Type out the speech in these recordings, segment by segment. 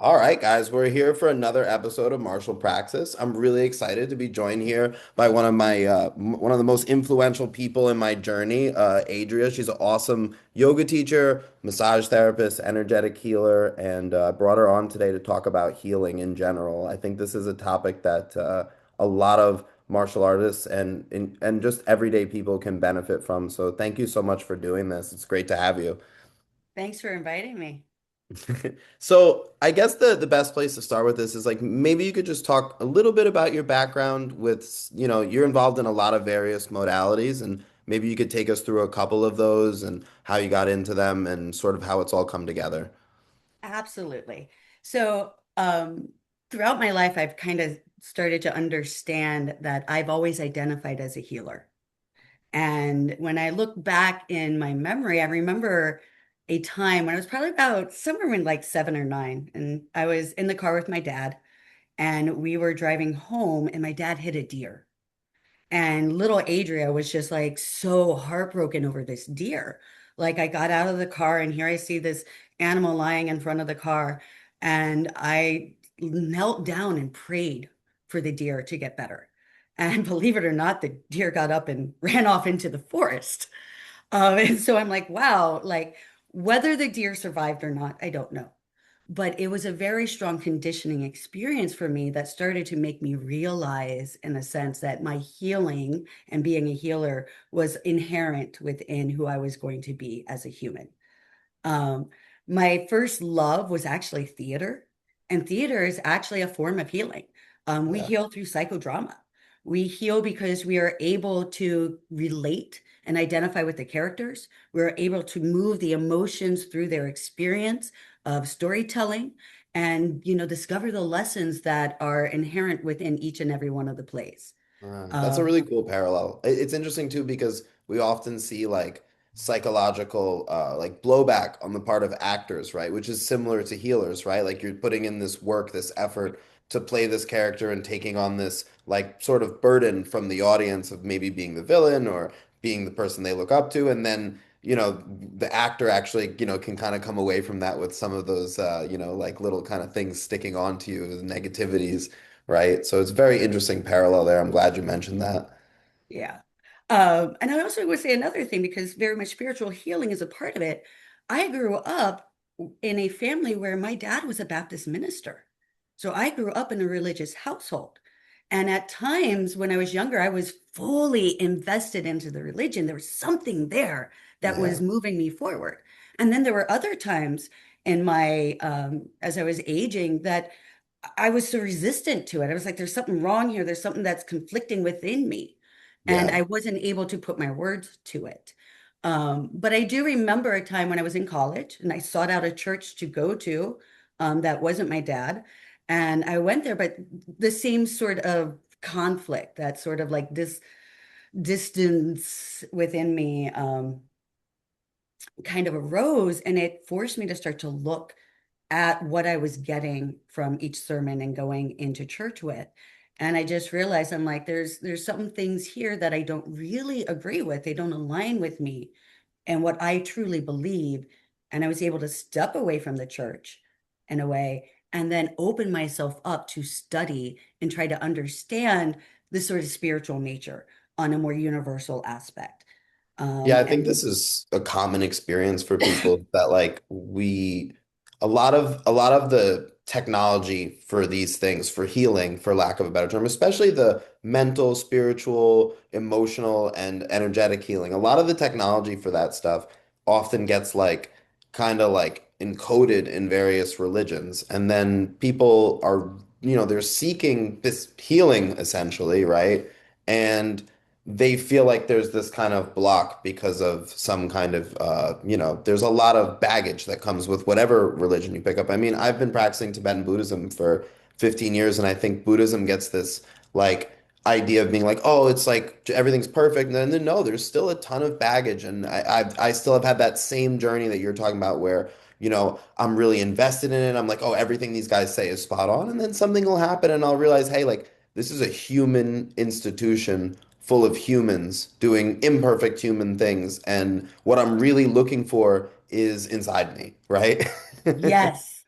All right, guys, we're here for another episode of Martial Praxis. I'm really excited to be joined here by one of the most influential people in my journey, Adria. She's an awesome yoga teacher, massage therapist, energetic healer, and brought her on today to talk about healing in general. I think this is a topic that a lot of martial artists and just everyday people can benefit from. So thank you so much for doing this. It's great to have you. Thanks for inviting me. So I guess the best place to start with this is like maybe you could just talk a little bit about your background with, you're involved in a lot of various modalities and maybe you could take us through a couple of those and how you got into them and sort of how it's all come together. Absolutely. So, throughout my life, I've kind of started to understand that I've always identified as a healer. And when I look back in my memory, I remember a time when I was probably about somewhere in like 7 or 9, and I was in the car with my dad, and we were driving home, and my dad hit a deer. And little Adria was just like so heartbroken over this deer. Like I got out of the car and here I see this animal lying in front of the car. And I knelt down and prayed for the deer to get better. And believe it or not, the deer got up and ran off into the forest. And so I'm like, wow, like whether the deer survived or not, I don't know. But it was a very strong conditioning experience for me that started to make me realize, in a sense, that my healing and being a healer was inherent within who I was going to be as a human. Um, my first love was actually theater, and theater is actually a form of healing. We Yeah. heal through psychodrama. We heal because we are able to relate and identify with the characters. We're able to move the emotions through their experience of storytelling and, discover the lessons that are inherent within each and every one of the plays. That's a Um, really cool parallel. It's interesting too because we often see like psychological like blowback on the part of actors, right? Which is similar to healers, right? Like you're putting in this work, this effort to play this character and taking on this like sort of burden from the audience of maybe being the villain or being the person they look up to, and then the actor actually can kind of come away from that with some of those like little kind of things sticking on to you as negativities, right? So it's a very interesting parallel there. I'm glad you mentioned that. Yeah. And I also would say another thing, because very much spiritual healing is a part of it. I grew up in a family where my dad was a Baptist minister. So I grew up in a religious household. And at times when I was younger, I was fully invested into the religion. There was something there that was Yeah. moving me forward. And then there were other times in my, as I was aging, that I was so resistant to it. I was like, there's something wrong here. There's something that's conflicting within me. And Yeah. I wasn't able to put my words to it. But I do remember a time when I was in college and I sought out a church to go to that wasn't my dad. And I went there, but the same sort of conflict, that sort of like this distance within me kind of arose, and it forced me to start to look at what I was getting from each sermon and going into church with. And I just realized I'm like, there's some things here that I don't really agree with. They don't align with me and what I truly believe. And I was able to step away from the church in a way and then open myself up to study and try to understand this sort of spiritual nature on a more universal aspect. Yeah, I think And this is a common experience for people that like a lot of the technology for these things, for healing, for lack of a better term, especially the mental, spiritual, emotional, and energetic healing. A lot of the technology for that stuff often gets like kind of like encoded in various religions. And then people are, they're seeking this healing essentially, right? And they feel like there's this kind of block because of some kind of there's a lot of baggage that comes with whatever religion you pick up. I mean, I've been practicing Tibetan Buddhism for 15 years and I think Buddhism gets this like idea of being like, oh, it's like everything's perfect, and then no, there's still a ton of baggage, and I still have had that same journey that you're talking about where I'm really invested in it. I'm like, oh, everything these guys say is spot on, and then something will happen and I'll realize, hey, like this is a human institution full of humans doing imperfect human things. And what I'm really looking for is inside me, right? yes.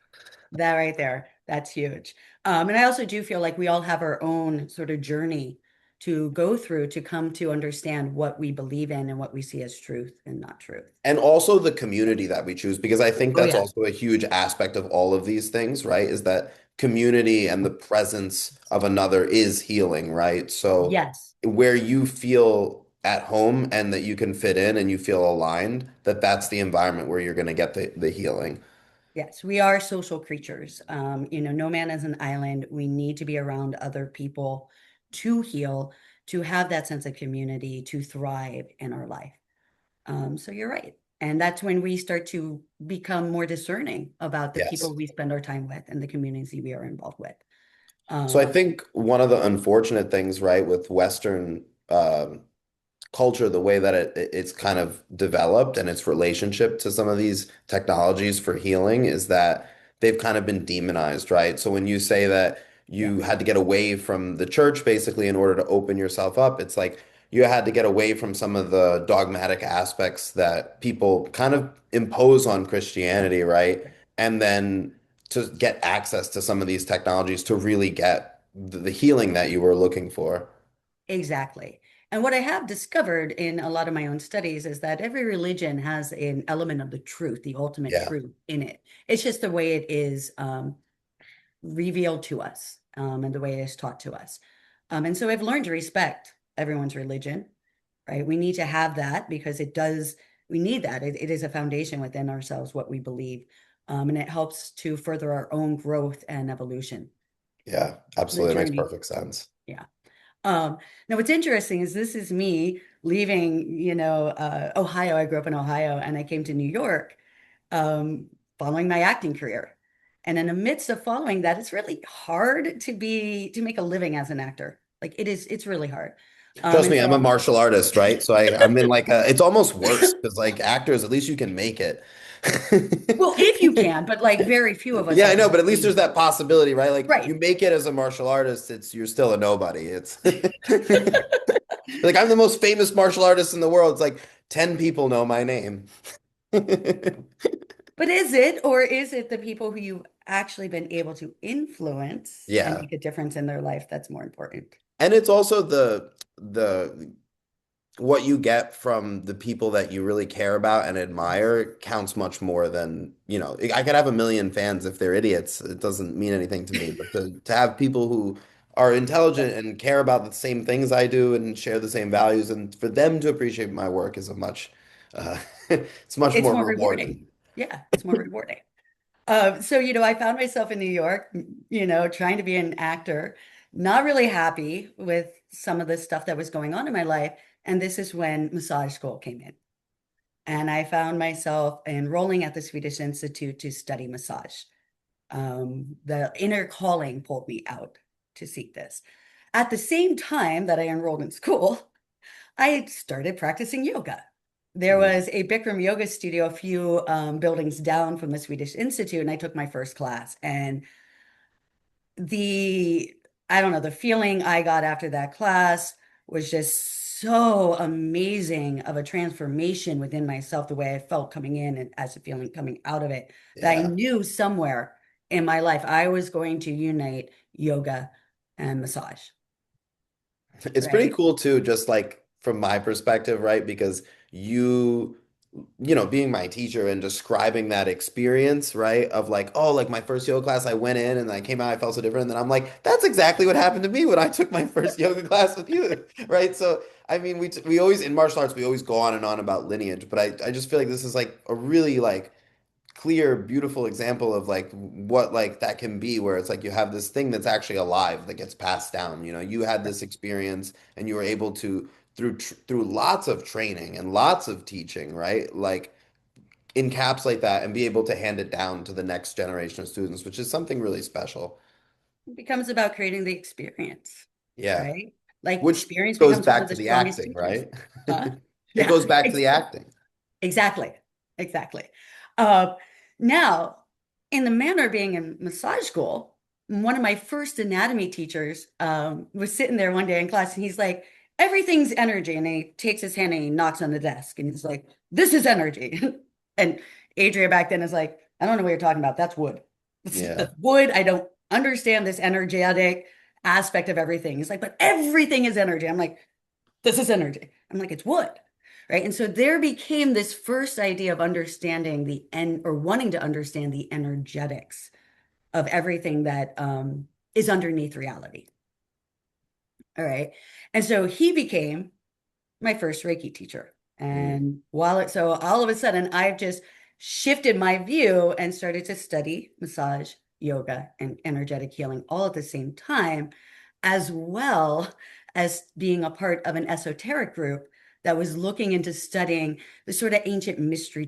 That right there, that's huge. And I also do feel like we all have our own sort of journey to go through to come to understand what we believe in and what we see as truth and not truth. And also the community that we choose, because I think Oh, that's yeah. also a huge aspect of all of these things, right? Is that community and the presence of another is healing, right? So Yes. where you feel at home and that you can fit in and you feel aligned, that's the environment where you're going to get the healing. Yes, we are social creatures. No man is an island. We need to be around other people to heal, to have that sense of community, to thrive in our life. So you're right. And that's when we start to become more discerning about the Yes. people we spend our time with and the communities we are involved with. So I Um, think one of the unfortunate things, right, with Western culture, the way that it's kind of developed and its relationship to some of these technologies for healing is that they've kind of been demonized, right? So when you say that you yes, had to get away from the church basically in order to open yourself up, it's like you had to get away from some of the dogmatic aspects that people kind of impose on Christianity, right? And then to get access to some of these technologies to really get the healing that you were looking for. exactly. And what I have discovered in a lot of my own studies is that every religion has an element of the truth, the ultimate Yeah. truth in it. It's just the way it is revealed to us, and the way it is taught to us. And so I've learned to respect everyone's religion, right? We need to have that because we need that. It is a foundation within ourselves, what we believe. And it helps to further our own growth and evolution, Yeah, the absolutely. It makes journey. perfect sense. Yeah. Now what's interesting is this is me leaving, Ohio. I grew up in Ohio and I came to New York, um, following my acting career. And in the midst of following that, it's really hard to make a living as an actor. Like it's really hard. Trust And me, I'm a so, martial artist, right? So I'm in like it's almost worse because like actors, at least you can make it. well, if you can, but like very few of us Yeah, I are know, but ever at least there's able. that possibility, right? Like Right. you make it as a martial artist, it's you're still a nobody. It's like I'm the most famous martial artist in the world. It's like 10 people know my name. But is it, or is it the people who you've actually been able to influence and Yeah. make a difference in their life that's more important? And it's also the what you get from the people that you really care about and admire counts much more than, I could have a million fans if they're idiots. It doesn't mean anything to me. But to have people who are intelligent and care about the same things I do and share the same values, and for them to appreciate my work is a much, it's much It's more more rewarding. rewarding. Yeah, it's more rewarding. So, I found myself in New York, trying to be an actor, not really happy with some of the stuff that was going on in my life. And this is when massage school came in. And I found myself enrolling at the Swedish Institute to study massage. The inner calling pulled me out to seek this. At the same time that I enrolled in school, I started practicing yoga. There Mm. was a Bikram yoga studio a few buildings down from the Swedish Institute, and I took my first class. And the, I don't know, the feeling I got after that class was just so amazing of a transformation within myself, the way I felt coming in and as a feeling coming out of it, that I Yeah. knew somewhere in my life I was going to unite yoga and massage, It's pretty right? cool too, just like from my perspective, right? Because you, being my teacher and describing that experience, right? Of like, oh, like my first yoga class, I went in and I came out, I felt so different. And then I'm like, that's exactly what happened to me when I took my first yoga class with you, right? So, I mean, we always, in martial arts, we always go on and on about lineage, but I just feel like this is like a really like clear, beautiful example of like what like that can be, where it's like you have this thing that's actually alive that gets passed down. You had this experience and you were able to through lots of training and lots of teaching, right? Like encapsulate that and be able to hand it down to the next generation of students, which is something really special. It becomes about creating the experience, Yeah. right? Like Which experience goes becomes one back of to the the strongest acting, teachers. right? Huh? It Yeah, goes back to the acting. exactly. Exactly. Uh, Now, in the manner of being in massage school, one of my first anatomy teachers was sitting there one day in class and he's like, everything's energy. And he takes his hand and he knocks on the desk and he's like, this is energy. And Adria back then is like, I don't know what you're talking about. That's wood. Yeah. The wood, I don't understand this energetic aspect of everything. He's like, but everything is energy. I'm like, this is energy. I'm like, it's wood. Right. And so there became this first idea of understanding or wanting to understand the energetics of everything that is underneath reality. All right. And so he became my first Reiki teacher. Mm. And so all of a sudden, I've just shifted my view and started to study massage, yoga, and energetic healing all at the same time, as well as being a part of an esoteric group that was looking into studying the sort of ancient mystery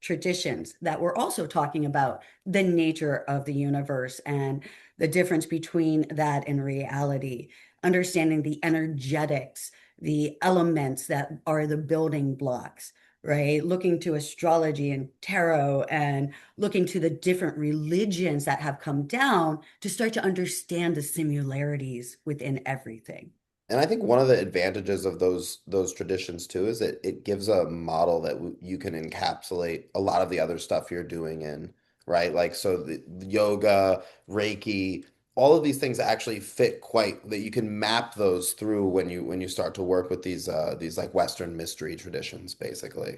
traditions that were also talking about the nature of the universe and the difference between that and reality, understanding the energetics, the elements that are the building blocks, right? Looking to astrology and tarot and looking to the different religions that have come down to start to understand the similarities within everything. And I think one of the advantages of those traditions too is that it gives a model that you can encapsulate a lot of the other stuff you're doing in, right? Like so the yoga, Reiki, all of these things actually fit quite that you can map those through when you start to work with these like Western mystery traditions, basically.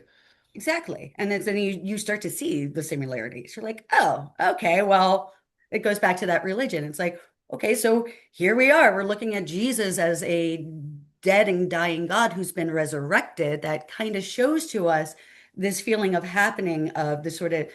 Exactly. And then you start to see the similarities. You're like, oh, okay, well, it goes back to that religion. It's like, okay, so here we are. We're looking at Jesus as a dead and dying God who's been resurrected. That kind of shows to us this feeling of happening of the sort of,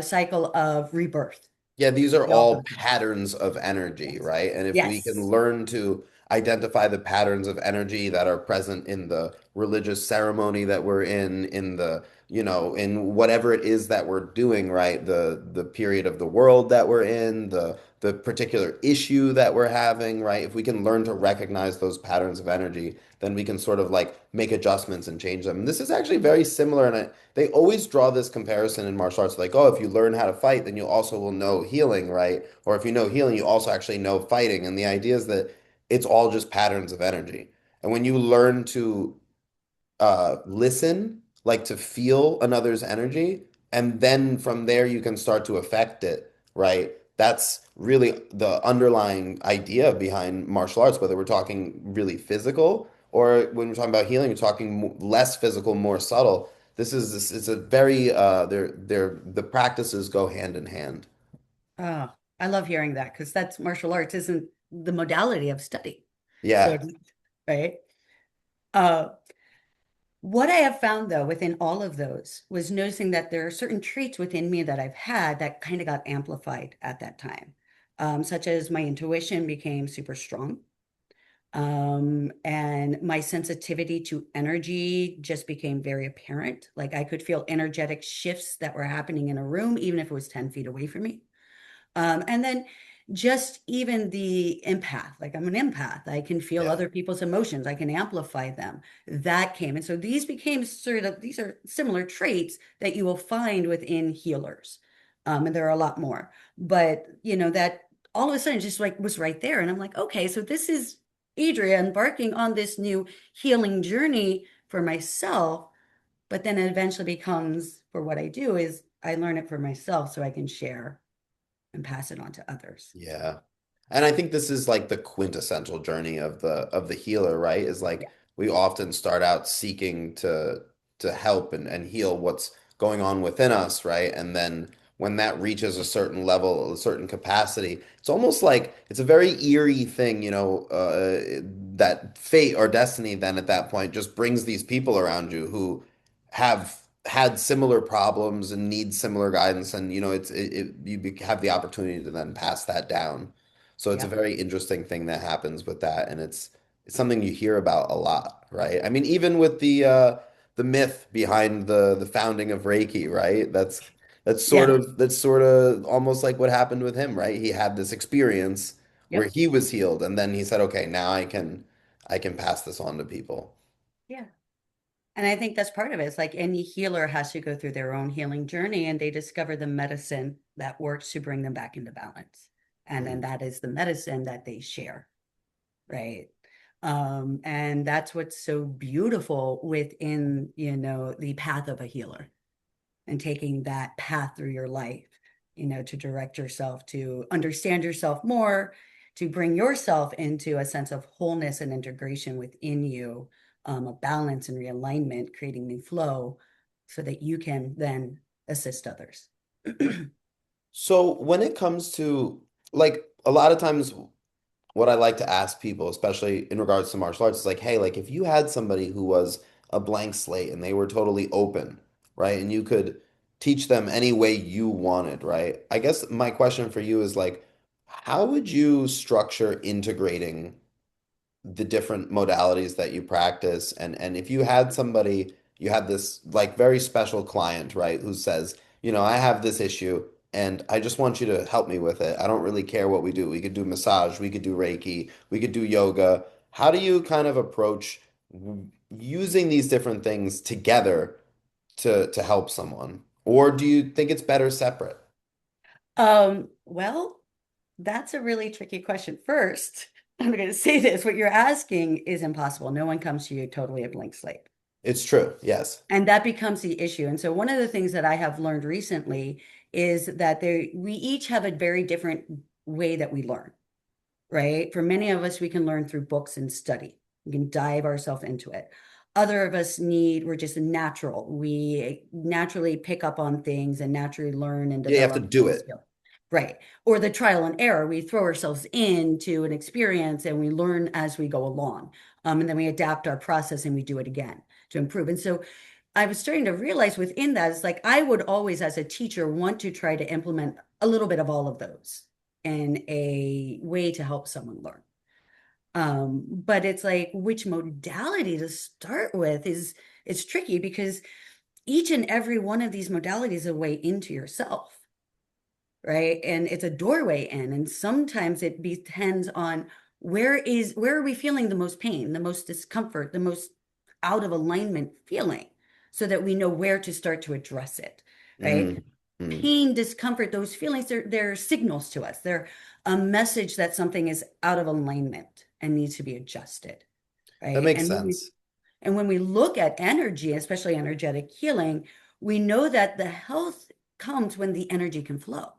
cycle of rebirth. Yeah, these are We all all go through that. patterns of energy, Yes. right? And if we can Yes. learn to identify the patterns of energy that are present in the religious ceremony that we're in the, in whatever it is that we're doing, right? The period of the world that we're in, the particular issue that we're having, right? If we can learn to recognize those patterns of energy, then we can sort of like make adjustments and change them. And this is actually very similar, and they always draw this comparison in martial arts, like, oh, if you learn how to fight, then you also will know healing, right? Or if you know healing, you also actually know fighting. And the idea is that it's all just patterns of energy. And when you learn to listen, like to feel another's energy, and then from there you can start to affect it, right? That's really the underlying idea behind martial arts, whether we're talking really physical or when we're talking about healing, we're talking less physical, more subtle. This is a very the practices go hand in hand. Oh, I love hearing that because that's martial arts isn't the modality of study. So, Yeah. right. Uh, What I have found though within all of those was noticing that there are certain traits within me that I've had that kind of got amplified at that time, such as my intuition became super strong, and my sensitivity to energy just became very apparent. Like I could feel energetic shifts that were happening in a room, even if it was 10 feet away from me. And then just even the empath, like I'm an empath, I can feel Yeah. other people's emotions, I can amplify them. That came. And so these became these are similar traits that you will find within healers. And there are a lot more. But, that all of a sudden just like was right there. And I'm like, okay, so this is Adria embarking on this new healing journey for myself. But then it eventually becomes for what I do is I learn it for myself so I can share and pass it on to others. Yeah. And I think this is like the quintessential journey of the healer, right? Is Yeah. like we often start out seeking to help and heal what's going on within us, right? And then when that reaches a certain level, a certain capacity, it's almost like it's a very eerie thing, that fate or destiny then at that point just brings these people around you who have had similar problems and need similar guidance, and have the opportunity to then pass that down. So it's a Yep. very interesting thing that happens with that, and it's something you hear about a lot, right? I mean, even with the myth behind the founding of Reiki, right? Yeah. That's sort of almost like what happened with him, right? He had this experience where Yep. he was healed, and then he said, "Okay, now I can pass this on to people." Yeah. And I think that's part of it. It's like any healer has to go through their own healing journey and they discover the medicine that works to bring them back into balance. And then Mhm. that is the medicine that they share, right? And that's what's so beautiful within, the path of a healer and taking that path through your life. to direct yourself, to understand yourself more, to bring yourself into a sense of wholeness and integration within you, a balance and realignment, creating new flow so that you can then assist others. So when it comes to like a lot of times what I like to ask people, especially in regards to martial arts, is like, hey, like if you had somebody who was a blank slate and they were totally open, right? And you could teach them any way you wanted, right? I guess my question for you is like, how would you structure integrating the different modalities that you practice? And if you had somebody, you had this like very special client, right, who says, I have this issue and I just want you to help me with it. I don't really care what we do. We could do massage, we could do Reiki, we could do yoga. How do you kind of approach using these different things together to help someone? Or do you think it's better separate? Well, that's a really tricky question. First, I'm going to say this, what you're asking is impossible. No one comes to you totally a blank slate. It's true. Yes. And that becomes the issue. And so one of the things that I have learned recently is that we each have a very different way that we learn, right? For many of us, we can learn through books and study. We can dive ourselves into it. Other of us we're just natural. We naturally pick up on things and naturally learn and You have to develop do new it. skills. Right. Or the trial and error. We throw ourselves into an experience and we learn as we go along. And then we adapt our process and we do it again to improve. And so I was starting to realize within that, it's like I would always, as a teacher, want to try to implement a little bit of all of those in a way to help someone learn. But it's like which modality to start with is it's tricky because each and every one of these modalities is a way into yourself, right? And it's a doorway in. And sometimes it depends on where are we feeling the most pain, the most discomfort, the most out of alignment feeling, so that we know where to start to address it, right? Mm, mm. Pain, discomfort, those feelings, they're signals to us. They're a message that something is out of alignment and needs to be adjusted, That right? makes sense. And when we look at energy, especially energetic healing, we know that the health comes when the energy can flow,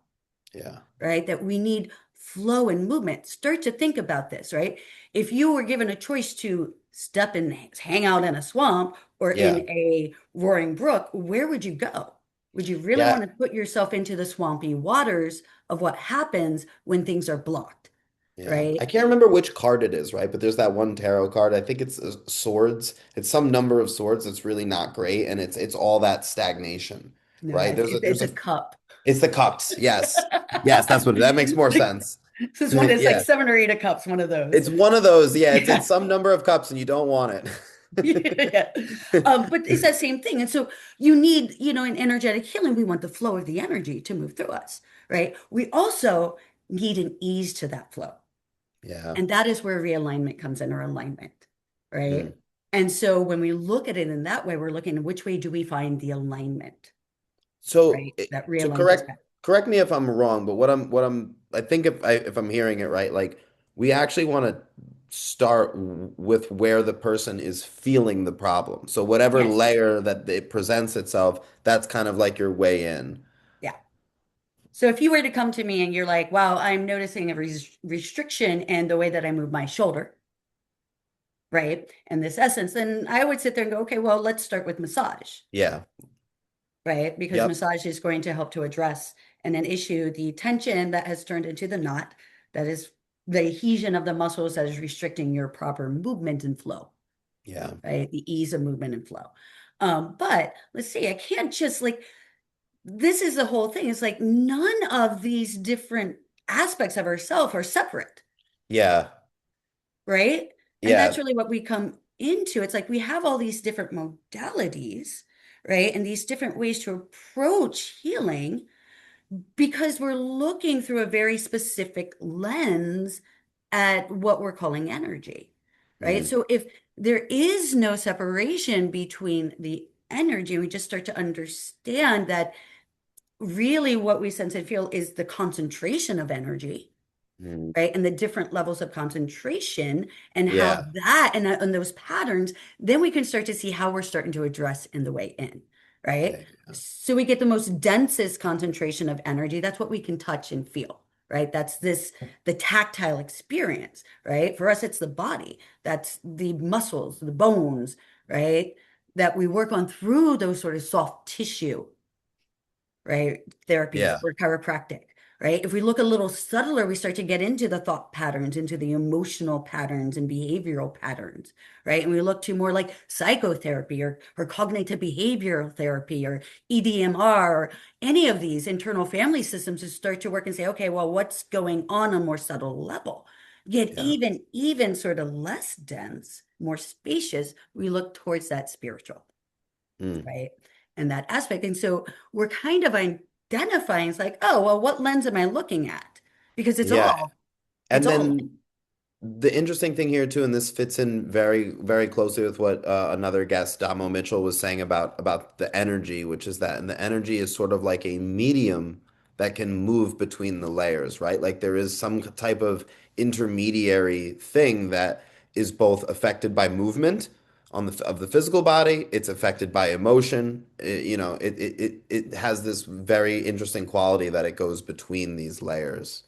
Yeah. right? That we need flow and movement. Start to think about this, right? If you were given a choice to step and hang out in a swamp or in Yeah. a roaring brook, where would you go? Would you really Yeah. want to put yourself into the swampy waters of what happens when things are blocked, Yeah. I right? can't remember which card it is, right? But there's that one tarot card. I think it's swords. It's some number of swords that's really not great, and it's all that stagnation, No, right? it's a cup. It's the cups. Yes. Yes, that's what that makes more sense. This one is like Yeah. 7 or 8 of cups, one of those. It's one of those. Yeah, it's Yeah. some number of cups and you don't want it. Yeah. But it's that same thing. And so you need, in energetic healing, we want the flow of the energy to move through us, right? We also need an ease to that flow. Yeah. And that is where realignment comes in, or alignment, Mm. right? And so when we look at it in that way, we're looking at which way do we find the alignment, So right? That so realigns us correct back. correct me if I'm wrong, but what I'm I think if I'm hearing it right, like we actually want to start with where the person is feeling the problem. So whatever Yes. layer that it presents itself, that's kind of like your way in. Yeah. So if you were to come to me and you're like, wow, I'm noticing a restriction in the way that I move my shoulder, right? And this essence, then I would sit there and go, okay, well, let's start with massage, Yeah. right? Because Yep. massage is going to help to address an issue, the tension that has turned into the knot, that is the adhesion of the muscles that is restricting your proper movement and flow, Yeah. right? The ease of movement and flow. But let's see, I can't just like, this is the whole thing. It's like none of these different aspects of ourself are separate, Yeah. right? And that's Yeah. really what we come into. It's like we have all these different modalities, right? And these different ways to approach healing because we're looking through a very specific lens at what we're calling energy, right? Mm. So if there is no separation between the energy, we just start to understand that really what we sense and feel is the concentration of energy, Mm. right? And the different levels of concentration and how Yeah. that and those patterns, then we can start to see how we're starting to address in the way in. right? Yeah. So we get the most densest concentration of energy. That's what we can touch and feel, right? That's the tactile experience, right? For us, it's the body. That's the muscles, the bones, right? That we work on through those sort of soft tissue, right? Therapies Yeah. or chiropractic, right? If we look a little subtler, we start to get into the thought patterns, into the emotional patterns and behavioral patterns, right? And we look to more like psychotherapy or cognitive behavioral therapy or EDMR or any of these internal family systems to start to work and say, okay, well, what's going on a more subtle level? Yet Yeah. even sort of less dense, more spacious, we look towards that spiritual, Mm. right? And that aspect. And so we're kind of identifying, it's like, oh, well, what lens am I looking at? Because Yeah. it's And all, then the interesting thing here too, and this fits in very, very closely with what another guest, Damo Mitchell, was saying about the energy, which is that, and the energy is sort of like a medium that can move between the layers, right? Like there is some type of intermediary thing that is both affected by movement on of the physical body, it's affected by emotion. It has this very interesting quality that it goes between these layers.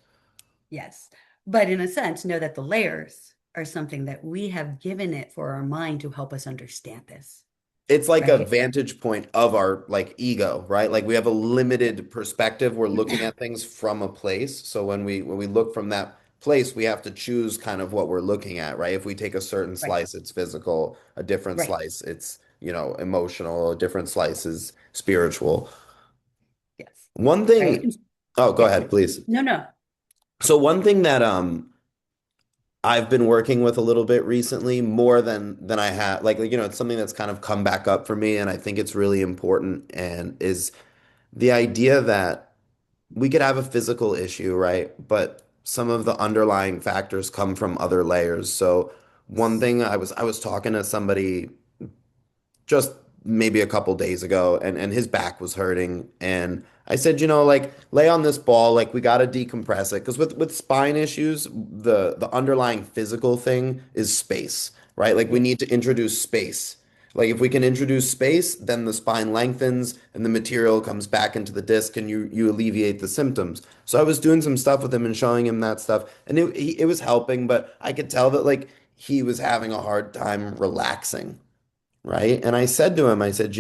yes. But in a sense, know that the layers are something that we have given it for our mind to help us understand this, It's like a right? vantage point of our like ego, right? Like we have a limited perspective. We're looking at things from a place. So when we look from that place, we have to choose kind of what we're looking at, right? If we take a certain Right, slice, it's physical, a different right, slice, it's, emotional, a different slice is spiritual. yes, One right. thing, oh, go Yeah. ahead, please. No, no. So one thing that I've been working with a little bit recently, more than I have, it's something that's kind of come back up for me, and I think it's really important, and is the idea that we could have a physical issue, right? But some of the underlying factors come from other layers. So one thing I was talking to somebody just maybe a couple days ago, and his back was hurting, and I said, like lay on this ball, like we got to decompress it, because with spine issues, the underlying physical thing is space, right? Like we Yeah. need to introduce space. Like if we can introduce space, then the spine lengthens and the material comes back into the disc, and you alleviate the symptoms. So I was doing some stuff with him and showing him that stuff, and it was helping, but I could tell that like he was having a hard time relaxing, right? And I said to him, I said,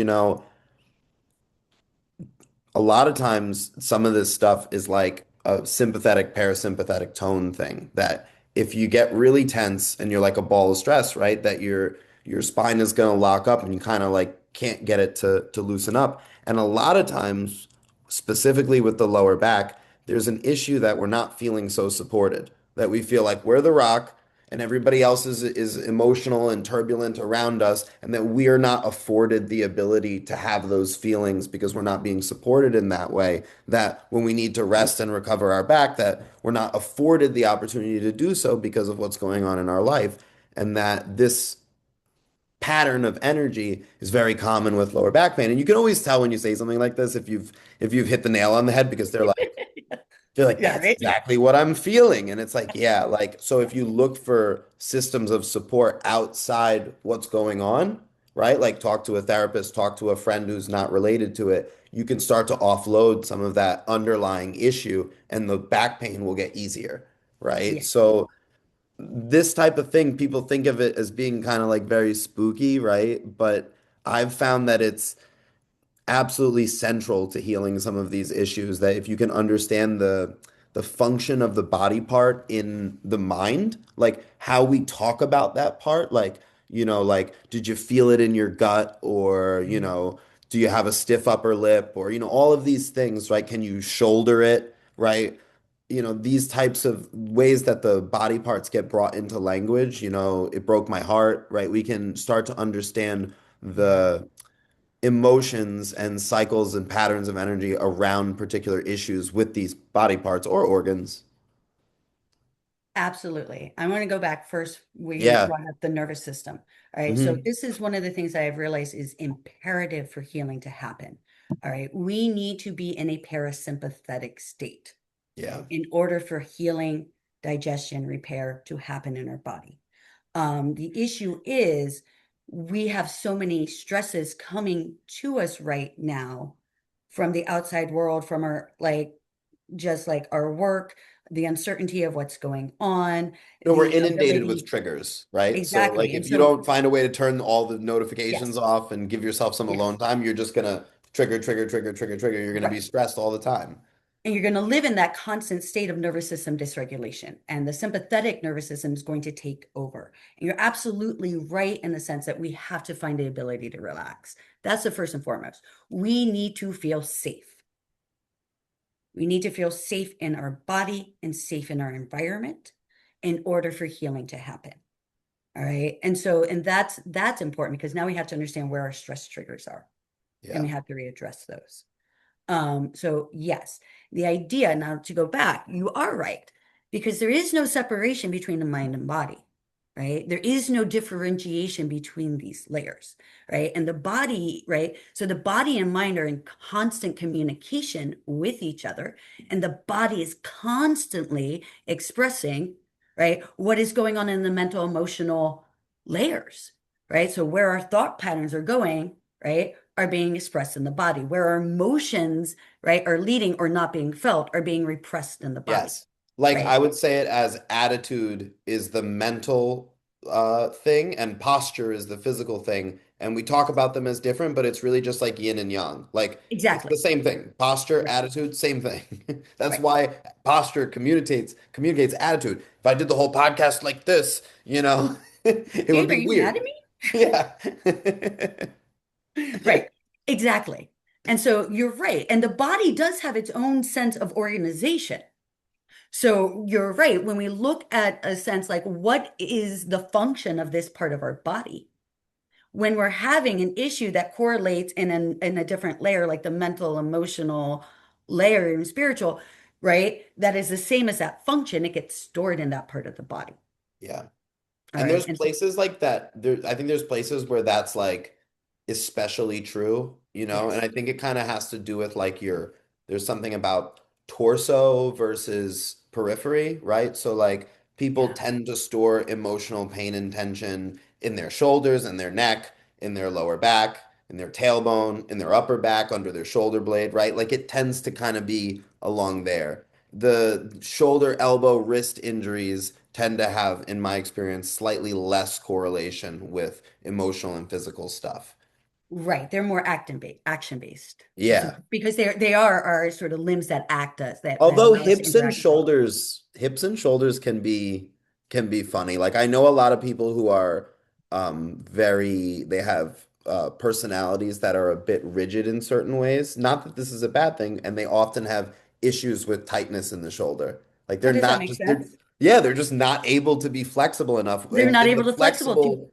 a lot of times some of this stuff is like a sympathetic parasympathetic tone thing that if you get really tense and you're like a ball of stress, right, that your spine is going to lock up and you kind of like can't get it to loosen up. And a lot of times, specifically with the lower back, there's an issue that we're not feeling so supported, that we feel like we're the rock and everybody else is emotional and turbulent around us, and that we are not afforded the ability to have those feelings because we're not being supported in that way. That when we need to rest and recover our back, that we're not afforded the opportunity to do so because of what's going on in our life, and that this pattern of energy is very common with lower back pain. And you can always tell when you say something like this if you've hit the nail on the head, because they're like, Yeah, that's right. exactly what I'm feeling. And it's like, yeah, like, so if you look for systems of support outside what's going on, right? Like talk to a therapist, talk to a friend who's not related to it, you can start to offload some of that underlying issue and the back pain will get easier, right? Yeah. So this type of thing, people think of it as being kind of like very spooky, right? But I've found that it's absolutely central to healing some of these issues, that if you can understand the function of the body part in the mind, like how we talk about that part, like like did you feel it in your gut, or Mm. do you have a stiff upper lip, or all of these things, right? Can you shoulder it, right? These types of ways that the body parts get brought into language, it broke my heart, right? We can start to understand Yeah. the emotions and cycles and patterns of energy around particular issues with these body parts or organs. Absolutely. I want to go back first. We Yeah. brought up the nervous system. All right. So Hmm. this is one of the things I have realized is imperative for healing to happen. All right. We need to be in a parasympathetic state Yeah. in order for healing, digestion, repair to happen in our body. The issue is we have so many stresses coming to us right now from the outside world, from our like just like our work, the uncertainty of what's going on, No, we're the inundated with ability. triggers, right? So like Exactly. if And you so, don't find a way to turn all the notifications yes, off and give yourself some yes, alone time, you're just gonna trigger, trigger, trigger, trigger, trigger. You're gonna be right. stressed all the time. And you're going to live in that constant state of nervous system dysregulation. And the sympathetic nervous system is going to take over. And you're absolutely right in the sense that we have to find the ability to relax. That's the first and foremost. We need to feel safe. We need to feel safe in our body and safe in our environment in order for healing to happen. All right. And so, and that's important because now we have to understand where our stress triggers are and we Yeah. have to readdress those. So yes, the idea now to go back, you are right, because there is no separation between the mind and body, right? There is no differentiation between these layers, right? And the body, right? So the body and mind are in constant communication with each other, and the body is constantly expressing, right, what is going on in the mental, emotional layers, right? So where our thought patterns are going, right, are being expressed in the body, where our emotions, right, are leading or not being felt, are being repressed in the body, Yes. Like right? I would say it as attitude is the mental thing and posture is the physical thing. And we talk about them as different, but it's really just like yin and yang. Like it's Exactly. the same thing. Posture, Right. attitude, same thing. That's Right. why posture communicates attitude. If I did the whole podcast like this, it would Dave, are be you mad weird. at me? Yeah. Right. Exactly. And so you're right. And the body does have its own sense of organization. So you're right. When we look at a sense like what is the function of this part of our body, when we're having an issue that correlates in a different layer, like the mental, emotional layer and spiritual, right? That is the same as that function. It gets stored in that part of the body. Yeah. All And right. there's And so, places like that. I think there's places where that's like especially true, and yes, I think it kind of has to do with like there's something about torso versus periphery, right? So like people yeah, tend to store emotional pain and tension in their shoulders, in their neck, in their lower back, in their tailbone, in their upper back, under their shoulder blade, right? Like it tends to kind of be along there. The shoulder, elbow, wrist injuries tend to have, in my experience, slightly less correlation with emotional and physical stuff. right. They're more action based. Just Yeah. because they are our sort of limbs that act us, that Although allow us to interact with the world. hips and shoulders can be funny. Like I know a lot of people who are they have personalities that are a bit rigid in certain ways. Not that this is a bad thing, and they often have issues with tightness in the shoulder. Like Oh, does that make sense? they're just not able to be flexible enough. They're not And able the to flexible flexible,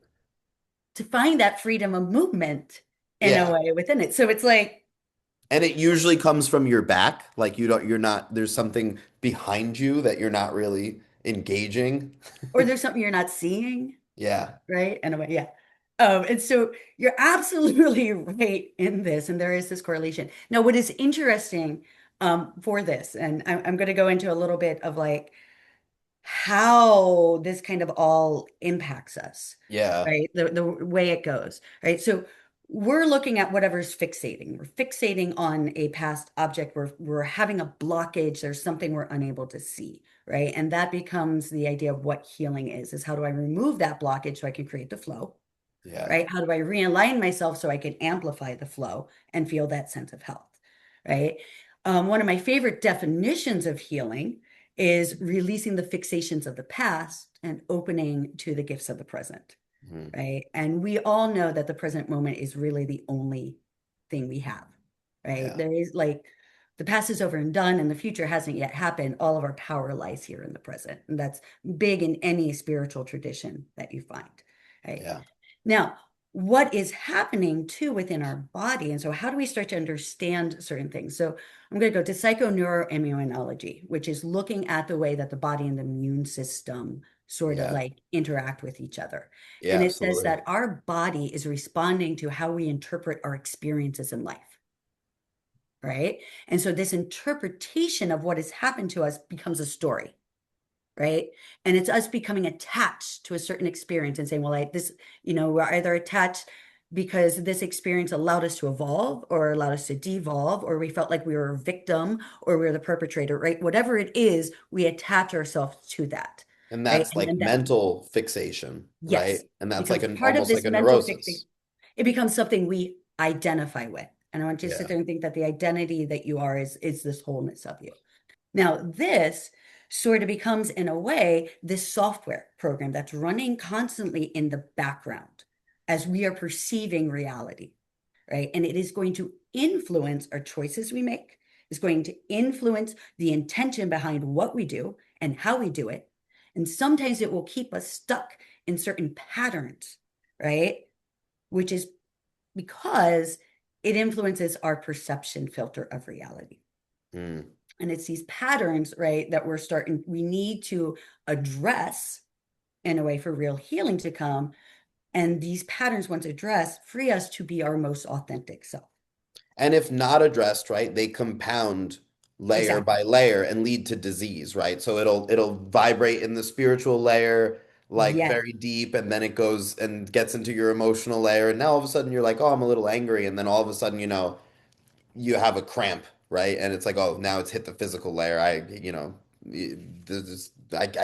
to find that freedom of movement in a yeah. way within it. So it's like, And it usually comes from your back. Like you're not, there's something behind you that you're not really engaging. or there's something you're not seeing, Yeah. right? In a way, yeah. And so you're absolutely right in this, and there is this correlation. Now, what is interesting for this, and I'm going to go into a little bit of like how this kind of all impacts us, Yeah. right? The way it goes, right? So we're looking at whatever's fixating. We're fixating on a past object. We're having a blockage. There's something we're unable to see, right? And that becomes the idea of what healing is how do I remove that blockage so I can create the flow, Yeah. right? How do I realign myself so I can amplify the flow and feel that sense of health, right? One of my favorite definitions of healing is releasing the fixations of the past and opening to the gifts of the present, Mhm. right? And we all know that the present moment is really the only thing we have, right? Yeah. There is like the past is over and done, and the future hasn't yet happened. All of our power lies here in the present. And that's big in any spiritual tradition that you find, right? Yeah. Now, what is happening too within our body? And so, how do we start to understand certain things? So, I'm going to go to psychoneuroimmunology, which is looking at the way that the body and the immune system sort of Yeah. like interact with each other. Yeah, And it says absolutely. that our body is responding to how we interpret our experiences in life, right? And so, this interpretation of what has happened to us becomes a story, right? And it's us becoming attached to a certain experience and saying, well, we're either attached because this experience allowed us to evolve or allowed us to devolve, or we felt like we were a victim or we were the perpetrator, right? Whatever it is, we attach ourselves to that, And right? that's And like then that, mental fixation, right? yes, And that's like becomes an part of almost like this a mental fixing. neurosis. It becomes something we identify with. And I want you to sit Yeah. there and think that the identity that you are is this wholeness of you. Now, this sort of becomes, in a way, this software program that's running constantly in the background as we are perceiving reality, right? And it is going to influence our choices we make. It's going to influence the intention behind what we do and how we do it. And sometimes it will keep us stuck in certain patterns, right? Which is because it influences our perception filter of reality. Mm. And it's these patterns, right, that we need to address in a way for real healing to come. And these patterns, once addressed, free us to be our most authentic self. And if not addressed, right, they compound layer Exactly. by layer and lead to disease, right? So it'll vibrate in the spiritual layer like Yes, very deep, and then it goes and gets into your emotional layer, and now all of a sudden you're like, oh, I'm a little angry, and then all of a sudden, you have a cramp, right? And it's like, oh, now it's hit the physical layer. I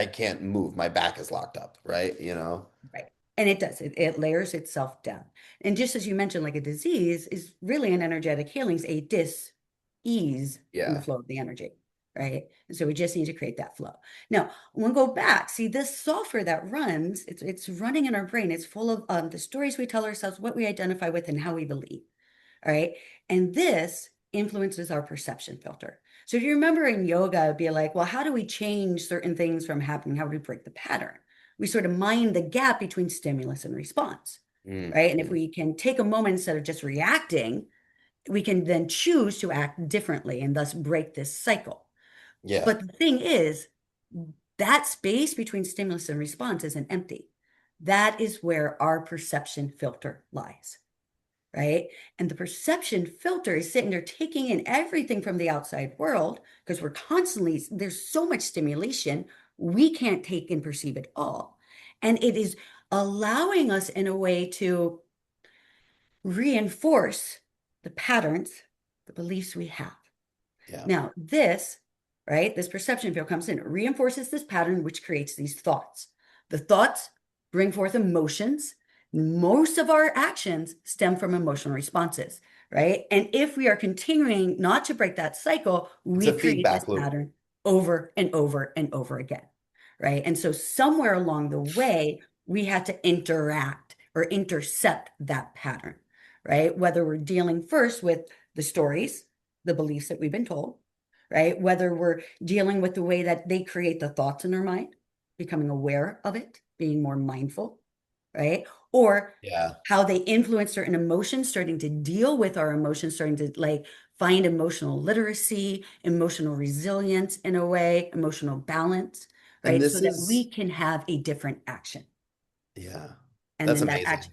can't move. My back is locked up, right? right. And it does, it layers itself down. And just as you mentioned, like a disease is really an energetic healing, a dis-ease in the Yeah. flow of the energy, right? And so we just need to create that flow. Now, when we go back, see this software that runs, it's running in our brain. It's full of the stories we tell ourselves, what we identify with, and how we believe. All right. And this influences our perception filter. So if you remember in yoga, it'd be like, well, how do we change certain things from happening? How do we break the pattern? We sort of mind the gap between stimulus and response, right? And if Mm. we can take a moment instead of just reacting, we can then choose to act differently and thus break this cycle. Yeah. But the thing is, that space between stimulus and response isn't empty. That is where our perception filter lies, right? And the perception filter is sitting there taking in everything from the outside world because there's so much stimulation, we can't take and perceive it all. And it is allowing us in a way to reinforce the patterns, the beliefs we have. Yeah. Now, this perception field comes in, it reinforces this pattern, which creates these thoughts. The thoughts bring forth emotions. Most of our actions stem from emotional responses, right? And if we are continuing not to break that cycle, It's we a create this feedback loop. pattern over and over and over again, right? And so somewhere along the way, we had to interact or intercept that pattern, right? Whether we're dealing first with the stories, the beliefs that we've been told, right? Whether we're dealing with the way that they create the thoughts in our mind, becoming aware of it, being more mindful, right? Or Yeah. how they influence certain emotions, starting to deal with our emotions, starting to like find emotional literacy, emotional resilience in a way, emotional balance, And right? So this that we is, can have a different action. yeah, And that's then that action, amazing.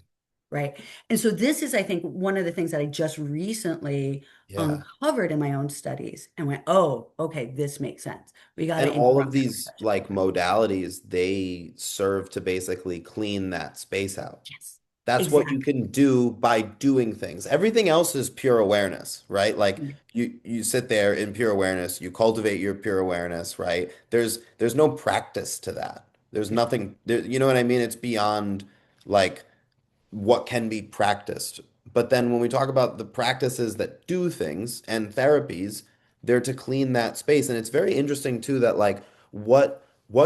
right? And so this is, I think, one of the things that I just recently Yeah. uncovered in my own studies and went, oh, okay, this makes sense. We got And to all of interrupt that these perception. like modalities, they serve to basically clean that space out. Yes, That's what you exactly. can do by doing things. Everything else is pure awareness, right? Like you sit there in pure awareness, you cultivate your pure awareness, right? There's no practice to that. There's nothing there, you know what I mean? It's beyond like what can be practiced. But then when we talk about the practices that do things and therapies, they're to clean that space. And it's very interesting too that like what